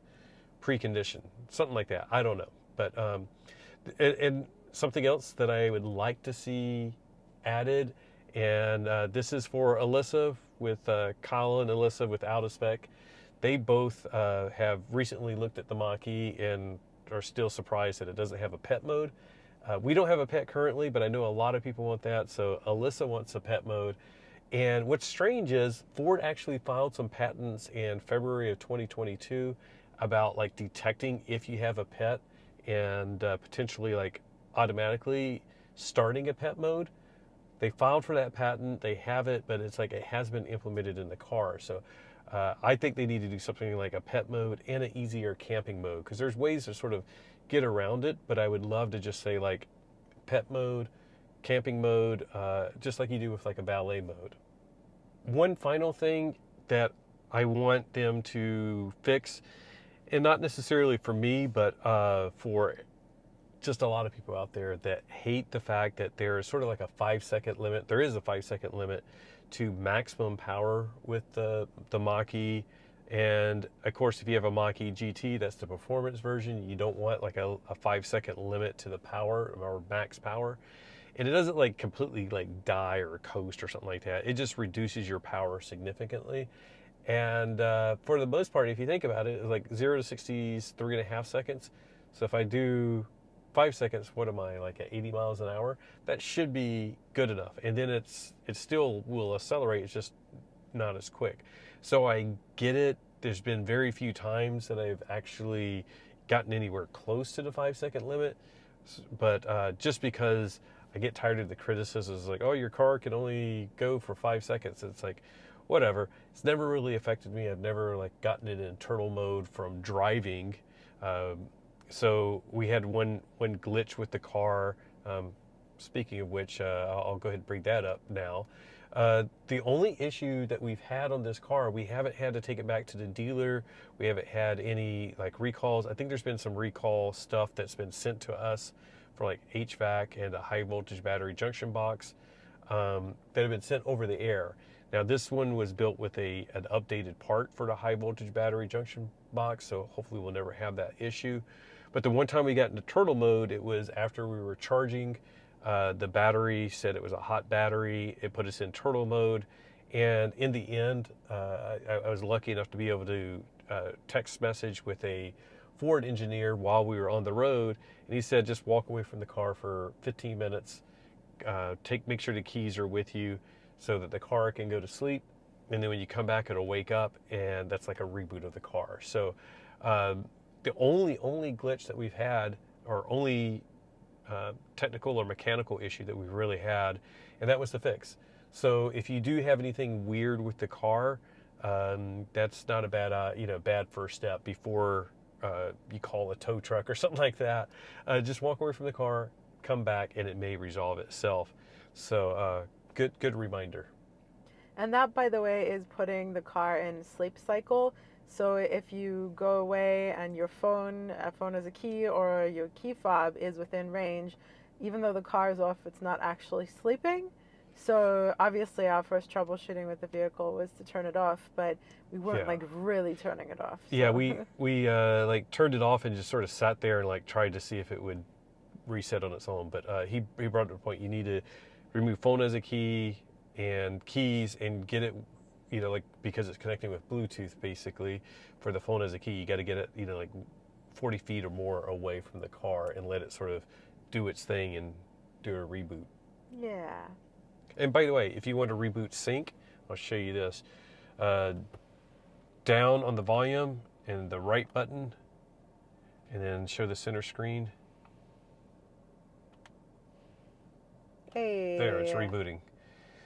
precondition, something like that. I don't know, but and something else that I would like to see added, and this is for Alyssa with Kyle and Alyssa with Out of Spec. They both have recently looked at the Mach-E and are still surprised that it doesn't have a pet mode. We don't have a pet currently, but I know a lot of people want that. So Alyssa wants a pet mode. And what's strange is Ford actually filed some patents in February of 2022 about like detecting if you have a pet and potentially like automatically starting a pet mode. they filed for that patent, they have it, but it's like it has been implemented in the car. So I think they need to do something like a pet mode and an easier camping mode, because there's ways to sort of get around it, but I would love to just say like pet mode, camping mode, just like you do with like a valet mode. One final thing that I want them to fix, and not necessarily for me, but for just a lot of people out there that hate the fact that there's sort of like a 5-second limit. There is a 5-second limit to maximum power with the Mach-E. And of course, if you have a Mach-E GT, that's the performance version. You don't want like a 5-second limit to the power or max power. And it doesn't like completely like die or coast or something like that. It just reduces your power significantly. And for the most part, if you think about it, it's like 0 to 60 is 3.5 seconds. So if I do 5 seconds, what am I, like at 80 miles an hour? That should be good enough. And then it still will accelerate, it's just not as quick. So I get it. There's been very few times that I've actually gotten anywhere close to the 5-second limit. But just because I get tired of the criticisms, like, oh, your car can only go for 5 seconds. It's like, whatever. It's never really affected me. I've never like gotten it in turtle mode from driving. So we had one glitch with the car. Speaking of which, I'll go ahead and bring that up now. The only issue that we've had on this car, we haven't had to take it back to the dealer. We haven't had any like recalls. I think there's been some recall stuff that's been sent to us for like HVAC and a high voltage battery junction box that have been sent over the air. Now this one was built with an updated part for the high voltage battery junction box, so hopefully we'll never have that issue. But the one time we got into turtle mode, it was after we were charging. The battery said it was a hot battery. It put us in turtle mode. And in the end, I was lucky enough to be able to text message with a Ford engineer while we were on the road. And he said, just walk away from the car for 15 minutes. Make sure the keys are with you so that the car can go to sleep. And then when you come back, it'll wake up, and that's like a reboot of the car. So the only glitch that we've had, or only technical or mechanical issue that we've really had, and that was the fix. So if you do have anything weird with the car, that's not a bad first step before you call a tow truck or something like that. Just walk away from the car, come back, and it may resolve itself. So good reminder. And that, by the way, is putting the car in sleep cycle. So if you go away and your phone as a key, or your key fob is within range, even though the car is off, it's not actually sleeping. So obviously our first troubleshooting with the vehicle was to turn it off, but we weren't like really turning it off. So. Yeah, we like turned it off and just sort of sat there and like tried to see if it would reset on its own. But he brought up the point, you need to remove phone as a key and keys and get it, like because it's connecting with Bluetooth basically for the phone as a key, you got to get it, like 40 feet or more away from the car and let it sort of do its thing and do a reboot. Yeah. And by the way, if you want to reboot sync, I'll show you this. Down on the volume and the right button, and then show the center screen. Hey. There, it's rebooting.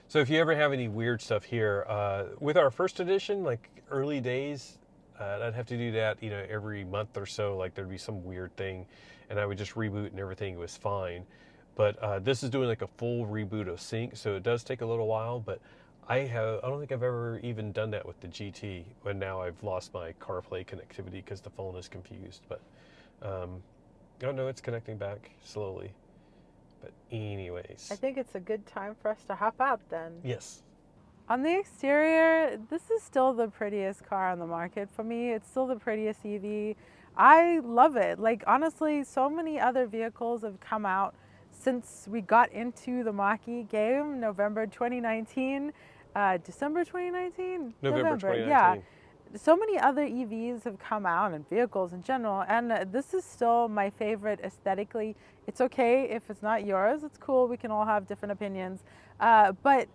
So if you ever have any weird stuff here, with our first edition, like early days, I'd have to do that, every month or so. Like there'd be some weird thing, and I would just reboot and everything was fine. But this is doing like a full reboot of sync, so it does take a little while. But I don't think I've ever even done that with the GT. And now I've lost my CarPlay connectivity because the phone is confused. But oh no, it's connecting back slowly. But anyways, I think it's a good time for us to hop out then. Yes. On the exterior, this is still the prettiest car on the market for me. It's still the prettiest EV. I love it. Like honestly, so many other vehicles have come out since we got into the Mach-E game, November 2019, December 2019? November 2019. Yeah. So many other EVs have come out, and vehicles in general, and this is still my favorite aesthetically. It's okay if it's not yours. It's cool. We can all have different opinions. But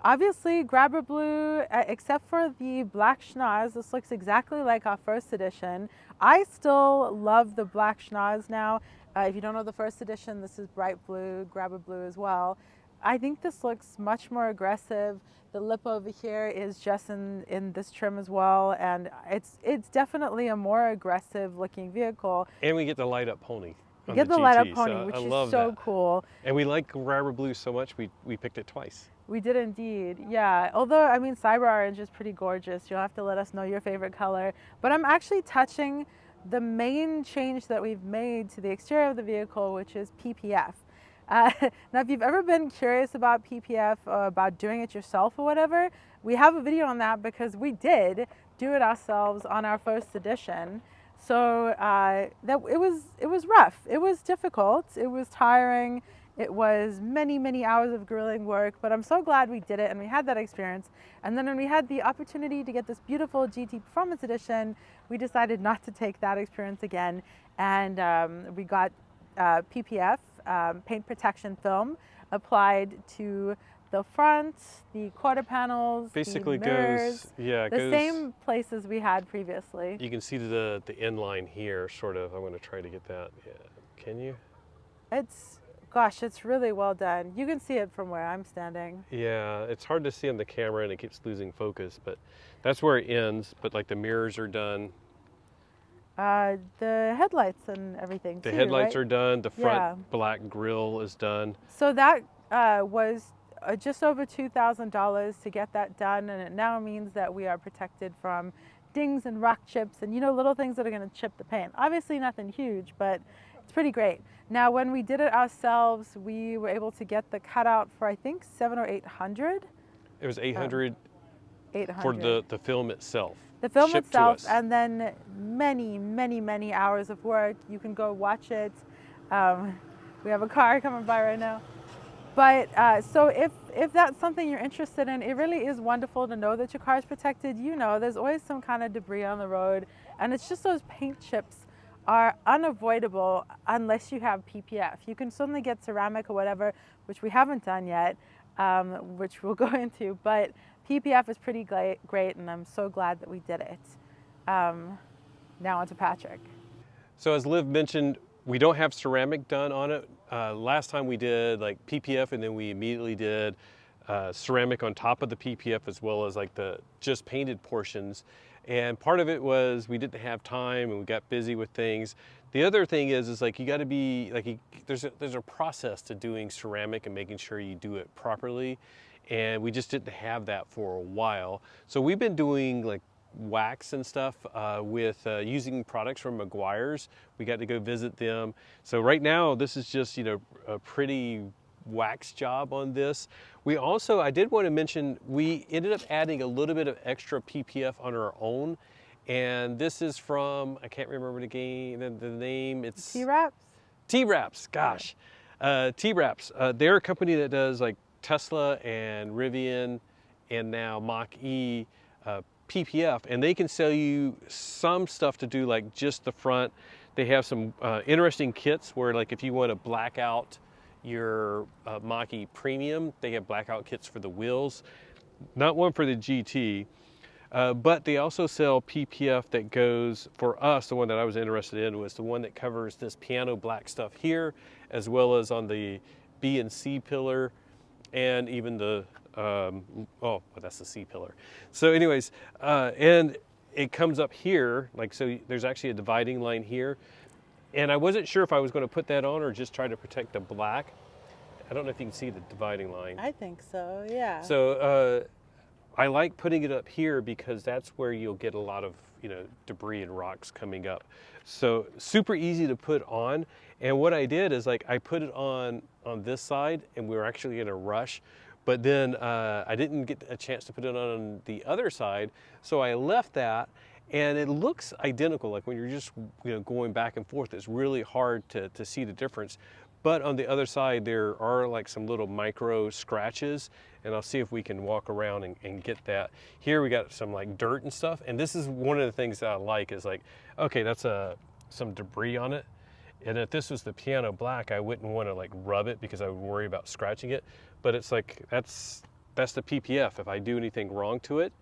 obviously, Grabber Blue, except for the black schnoz, this looks exactly like our first edition. I still love the black schnoz now. If you don't know the first edition, this is bright blue, Grabber Blue as well. I think this looks much more aggressive. The lip over here is just in this trim as well, and it's definitely a more aggressive looking vehicle. And we get the light up pony. You get the light up GT, pony, so which I is love so that. cool. And we like rubber blue so much, we picked it twice. We did indeed, yeah. Although, I mean, cyber orange is pretty gorgeous. You'll have to let us know your favorite color. But I'm actually touching the main change that we've made to the exterior of the vehicle, which is PPF. Now, if you've ever been curious about PPF or about doing it yourself or whatever, we have a video on that because we did do it ourselves on our first edition. So it was rough. It was difficult. It was tiring. It was many, many hours of grueling work, but I'm so glad we did it and we had that experience. And then when we had the opportunity to get this beautiful GT Performance Edition, we decided not to take that experience again. And we got PPF, paint protection film, applied to the front, the quarter panels, Basically the mirrors, goes same places we had previously. You can see the inline here, sort of. I'm going to try to get that. Yeah. Can you? Gosh, it's really well done. You can see it from where I'm standing. Yeah, it's hard to see on the camera and it keeps losing focus, but that's where it ends. But like the mirrors are done. The headlights and everything The too, headlights right? are done. The front Yeah. black grille is done. So that was just over $2,000 to get that done, and it now means that we are protected from dings and rock chips and, you know, little things that are going to chip the paint. Obviously nothing huge, but it's pretty great. Now, when we did it ourselves, we were able to get the cutout for, I think, $700 or $800. It was 800 $800 for the film itself. the film shipped to itself, us. and then many, many, many hours of work. You can go watch it. We have a car coming by right now. But so if that's something you're interested in, it really is wonderful to know that your car is protected. You know, there's always some kind of debris on the road, and it's just those paint chips are unavoidable unless you have PPF. You can certainly get ceramic or whatever, which we haven't done yet, which we'll go into, but PPF is pretty great, and I'm so glad that we did it. Now on to Patrick. So as Liv mentioned, we don't have ceramic done on it. Last time we did like PPF, and then we immediately did ceramic on top of the PPF, as well as like the just painted portions. And part of it was we didn't have time and we got busy with things. The other thing is like you got to be like, there's a process to doing ceramic and making sure you do it properly. And we just didn't have that for a while. So we've been doing like wax and stuff with using products from Meguiar's. We got to go visit them. So right now this is just, you know, a pretty wax job on this. We also, I did want to mention, we ended up adding a little bit of extra PPF on our own. And this is from, I can't remember the name. It's TWraps? TWraps, gosh. TWraps, they're a company that does like Tesla and Rivian and now Mach-E PPF, and they can sell you some stuff to do like just the front. They have some interesting kits where like if you want to black out your Mach-E Premium, they have blackout kits for the wheels. Not one for the GT, but they also sell PPF that goes, for us, the one that I was interested in was the one that covers this piano black stuff here, as well as on the B and C pillar, and even the, that's the C pillar. So anyways, and it comes up here, like, so there's actually a dividing line here. And I wasn't sure if I was going to put that on or just try to protect the black. I don't know if you can see the dividing line. I think so, yeah. So I like putting it up here because that's where you'll get a lot of, you know, debris and rocks coming up. So super easy to put on. And what I did is like I put it on this side, and we were actually in a rush. But then I didn't get a chance to put it on the other side, so I left that. And it looks identical, like when you're just, you know, going back and forth, it's really hard to see the difference. But on the other side, there are like some little micro scratches, and I'll see if we can walk around and get that. Here we got some like dirt and stuff, and this is one of the things that I like is like, okay, that's some debris on it. And if this was the piano black, I wouldn't want to like rub it because I would worry about scratching it. But it's like, that's the PPF. If I do anything wrong to it,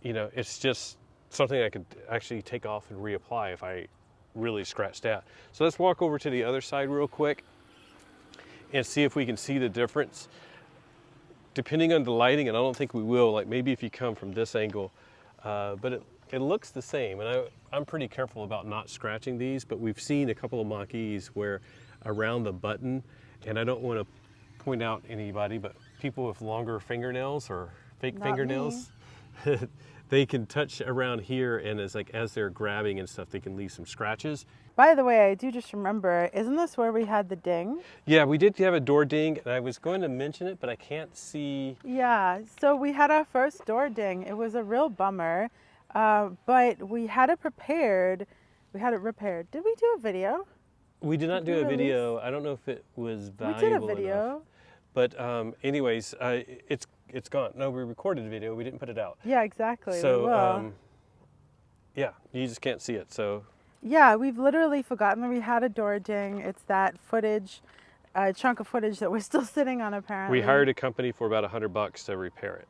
you know, it's just something I could actually take off and reapply if I really scratched that. So let's walk over to the other side real quick. and see if we can see the difference. Depending on the lighting, and I don't think we will, like maybe if you come from this angle, but it looks the same. And I'm pretty careful about not scratching these, but we've seen a couple of Mach-E's where around the button, and I don't want to point out anybody, but people with longer fingernails or fake fingernails, they can touch around here, and as they're grabbing and stuff, they can leave some scratches. By the way, I do just remember, isn't this where we had the ding? Yeah, we did have a door ding, and I was going to mention it, but I can't see. Yeah, so we had our first door ding. It was a real bummer, but we had it prepared. We had it repaired. Did we do a video? We did not do a video. I don't know if it was valuable We did a video. enough. But anyways, it's gone. No, we recorded a video. We didn't put it out. Yeah, exactly. So yeah, you just can't see it. So yeah, we've literally forgotten that we had a door ding. It's that footage, chunk of footage that we're still sitting on apparently. we hired a company for about $100 to repair it.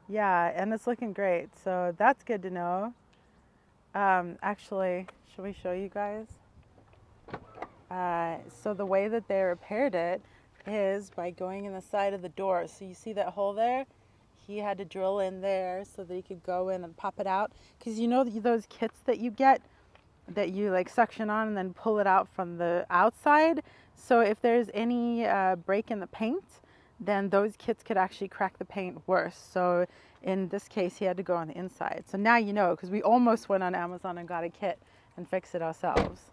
Yeah, and it's looking great. So that's good to know. Actually, should we show you guys? So the way that they repaired it is by going in the side of the door. So you see that hole there? He had to drill in there so that he could go in and pop it out. Because you know those kits that you get that you like suction on and then pull it out from the outside? So if there's any break in the paint, then those kits could actually crack the paint worse. So in this case, he had to go on the inside. So now you know, because we almost went on Amazon and got a kit and fixed it ourselves.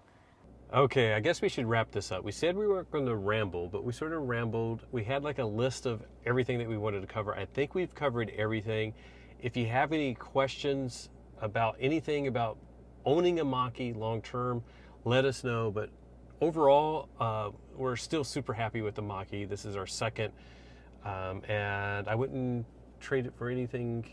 Okay, I guess we should wrap this up. We said we weren't going to ramble, but we sort of rambled. We had like a list of everything that we wanted to cover. I think we've covered everything. If you have any questions about anything about owning a Mach-E long term, let us know. But overall, we're still super happy with the Mach-E. This is our second, and I wouldn't trade it for anything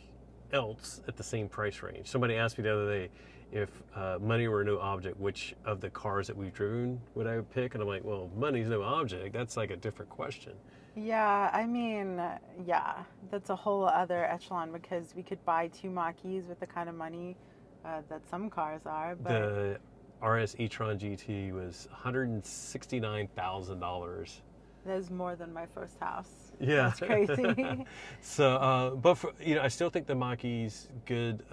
else at the same price range. Somebody asked me the other day, if money were no object, which of the cars that we've driven would I pick? And I'm like, well, money's no object. That's like a different question. Yeah, I mean, yeah, that's a whole other echelon because we could buy 2 Mach-E's with the kind of money that some cars are. But The RS e-tron GT was $169,000. that is more than my first house. Yeah. That's crazy. So, but for, I still think the Mach-E's good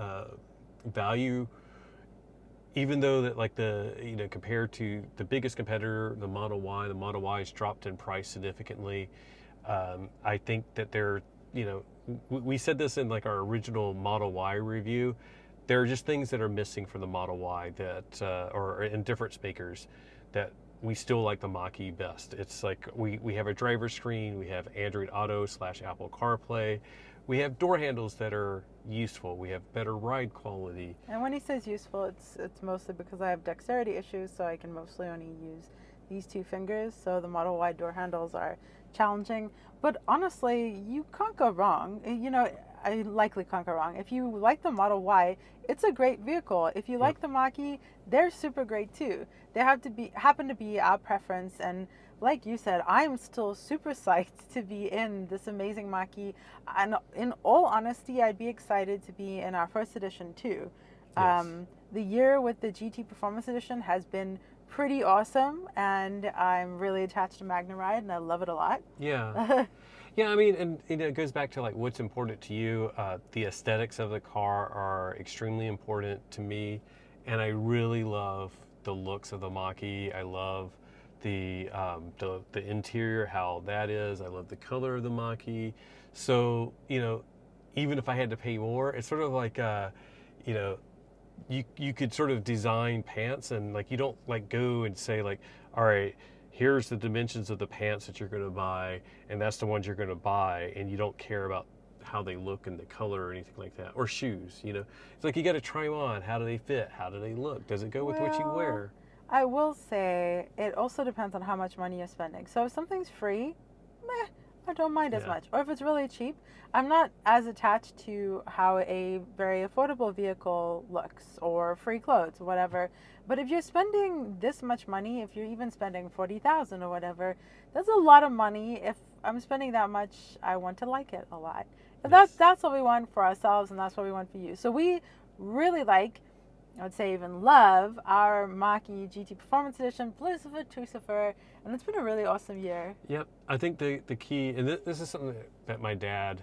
value. Even though that like compared to the biggest competitor, the Model Y has dropped in price significantly. I think that they're, we said this in like our original Model Y review. There are just things that are missing from the Model Y that, or in different makers, that we still like the Mach-E best. It's like we have a driver screen, we have Android Auto / Apple CarPlay. We have door handles that are useful. We have better ride quality. And when he says useful, it's mostly because I have dexterity issues, so I can mostly only use these 2 fingers. So the Model Y door handles are challenging. But honestly, you can't go wrong. I likely can't go wrong. If you like the Model Y, it's a great vehicle. If you like the Mach-E, they're super great too. They happen to be our preference, and like you said, I'm still super psyched to be in this amazing Mach-E. And in all honesty, I'd be excited to be in our first edition too. Yes. The year with the GT Performance Edition has been pretty awesome, and I'm really attached to Magna Ride, and I love it a lot. Yeah. Yeah, I mean, and it goes back to like what's important to you. The aesthetics of the car are extremely important to me, and I really love the looks of the Mach-E. I love the interior, how that is. I love the color of the Mach-E. So, even if I had to pay more, it's sort of like, you could sort of design pants, and like you don't like go and say like, all right, here's the dimensions of the pants that you're going to buy, and that's the ones you're going to buy, and you don't care about how they look and the color or anything like that. Or shoes, It's like you got to try them on. How do they fit? How do they look? Does it go with what you wear? I will say it also depends on how much money you're spending. So if something's free, I don't mind as much. Or if it's really cheap, I'm not as attached to how a very affordable vehicle looks, or free clothes, whatever. But if you're spending this much money, if you're even spending $40,000 or whatever, that's a lot of money. If I'm spending that much, I want to like it a lot. But that's what we want for ourselves, and that's what we want for you. So we really like I would say even love our Mach-E GT Performance Edition, BlueCruise, TWraps, and it's been a really awesome year. Yep, I think the key, and this is something that my dad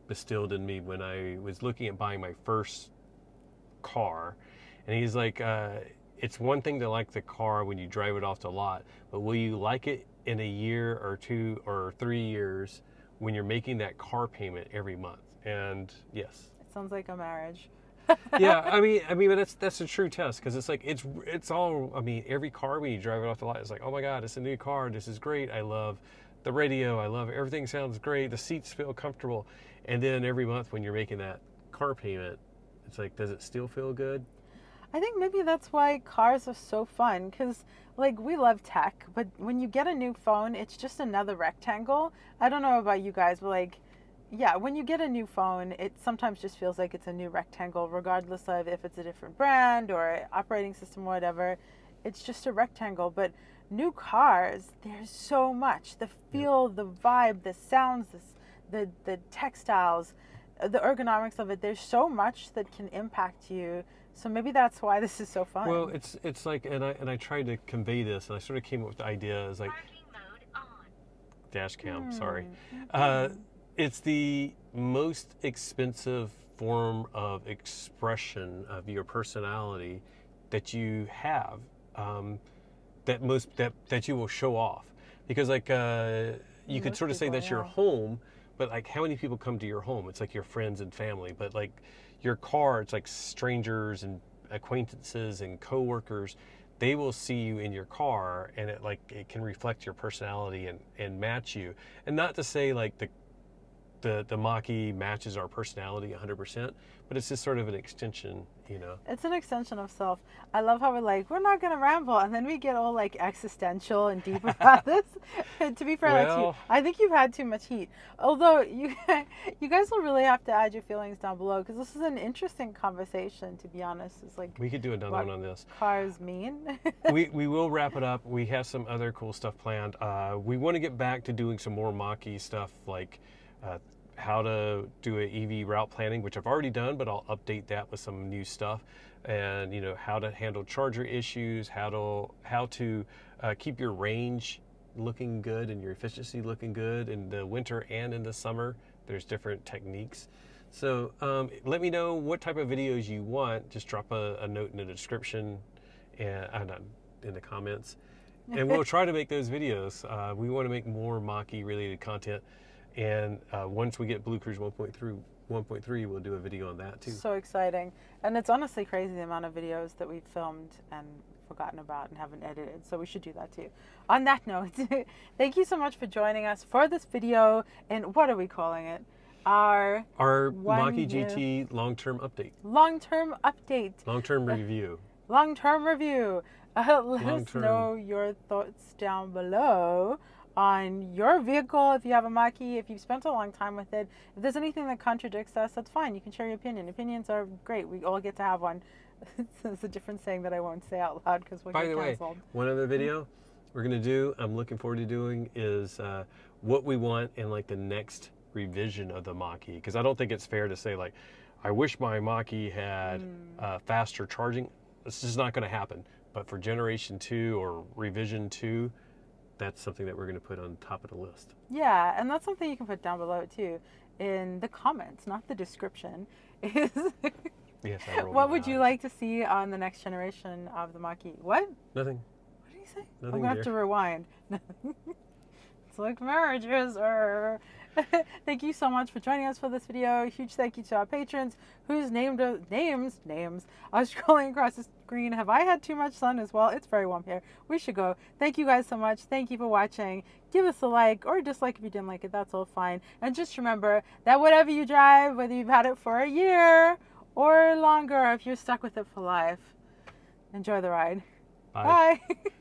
bestilled in me when I was looking at buying my first car, and he's like, it's one thing to like the car when you drive it off the lot, but will you like it in a year or 2 or 3 years when you're making that car payment every month? And yes, it sounds like a marriage. Yeah, I mean, but that's a true test, because it's like it's all. I mean, every car when you drive it off the lot, it's like, oh my God, it's a new car. This is great. I love the radio. I love everything. Sounds great. The seats feel comfortable. And then every month when you're making that car payment, it's like, does it still feel good? I think maybe that's why cars are so fun, because like we love tech, but when you get a new phone, it's just another rectangle. I don't know about you guys, but like, yeah, when you get a new phone, it sometimes just feels like it's a new rectangle, regardless of if it's a different brand or operating system or whatever. It's just a rectangle. But new cars, there's so much. The feel, the vibe, the sounds, the textiles, the ergonomics of it. There's so much that can impact you. So maybe that's why this is so fun. Well, it's like, and I tried to convey this, and I sort of came up with the idea is like, Dashcam, sorry. It's the most expensive form of expression of your personality that you have, that you will show off. Because like you could sort of say that's your home, but like how many people come to your home? It's like your friends and family. But like your car, it's like strangers and acquaintances and coworkers. They will see you in your car, and it can reflect your personality and match you. And not to say like the Mach-E matches our personality 100%, but it's just sort of an extension, you know. It's an extension of self. I love how we're not going to ramble, and then we get all like existential and deep about this. To be fair, that's you. I think you've had too much heat. Although you guys will really have to add your feelings down below, because this is an interesting conversation, to be honest. It's like, we could do another one on this. Cars mean. we will wrap it up. We have some other cool stuff planned. We want to get back to doing some more Mach-E stuff, like how to do an EV route planning, which I've already done, but I'll update that with some new stuff, and how to handle charger issues, how to keep your range looking good and your efficiency looking good in the winter and in the summer. There's different techniques. So let me know what type of videos you want. Just drop a note in the description and in the comments, and we'll try to make those videos. We want to make more Mach-E related content. And once we get BlueCruise 1.3, we'll do a video on that too. So exciting. And it's honestly crazy the amount of videos that we've filmed and forgotten about and haven't edited. So we should do that too. On that note, thank you so much for joining us for this video. And what are we calling it? Our Mach-E GT long-term update. Long-term update. Long-term review. Long-term review. Let us know your thoughts down below on your vehicle, if you have a Mach-E, if you've spent a long time with it. If there's anything that contradicts us, that's fine. You can share your opinion. Opinions are great. We all get to have one. It's a different saying that I won't say out loud because we'll get canceled. By the way, one other video we're going to do, I'm looking forward to doing, is what we want in like the next revision of the Mach-E. Because I don't think it's fair to say like, I wish my Mach-E had faster charging. It's just not going to happen. But for generation 2 or revision 2, that's something that we're going to put on top of the list. Yeah, and that's something you can put down below too in the comments, not the description. Is yes, what would you like to see on the next generation of the Mach-E? What? Nothing. What did he say? Nothing. I'm going to have to rewind. It's like marriages. Thank you so much for joining us for this video. Huge thank you to our patrons whose names are scrolling across the screen. Have I had too much sun as well? It's very warm here. We should go. Thank you guys so much. Thank you for watching. Give us a like or dislike if you didn't like it. That's all fine. And just remember that whatever you drive, whether you've had it for a year or longer, if you're stuck with it for life, enjoy the ride. Bye. Bye.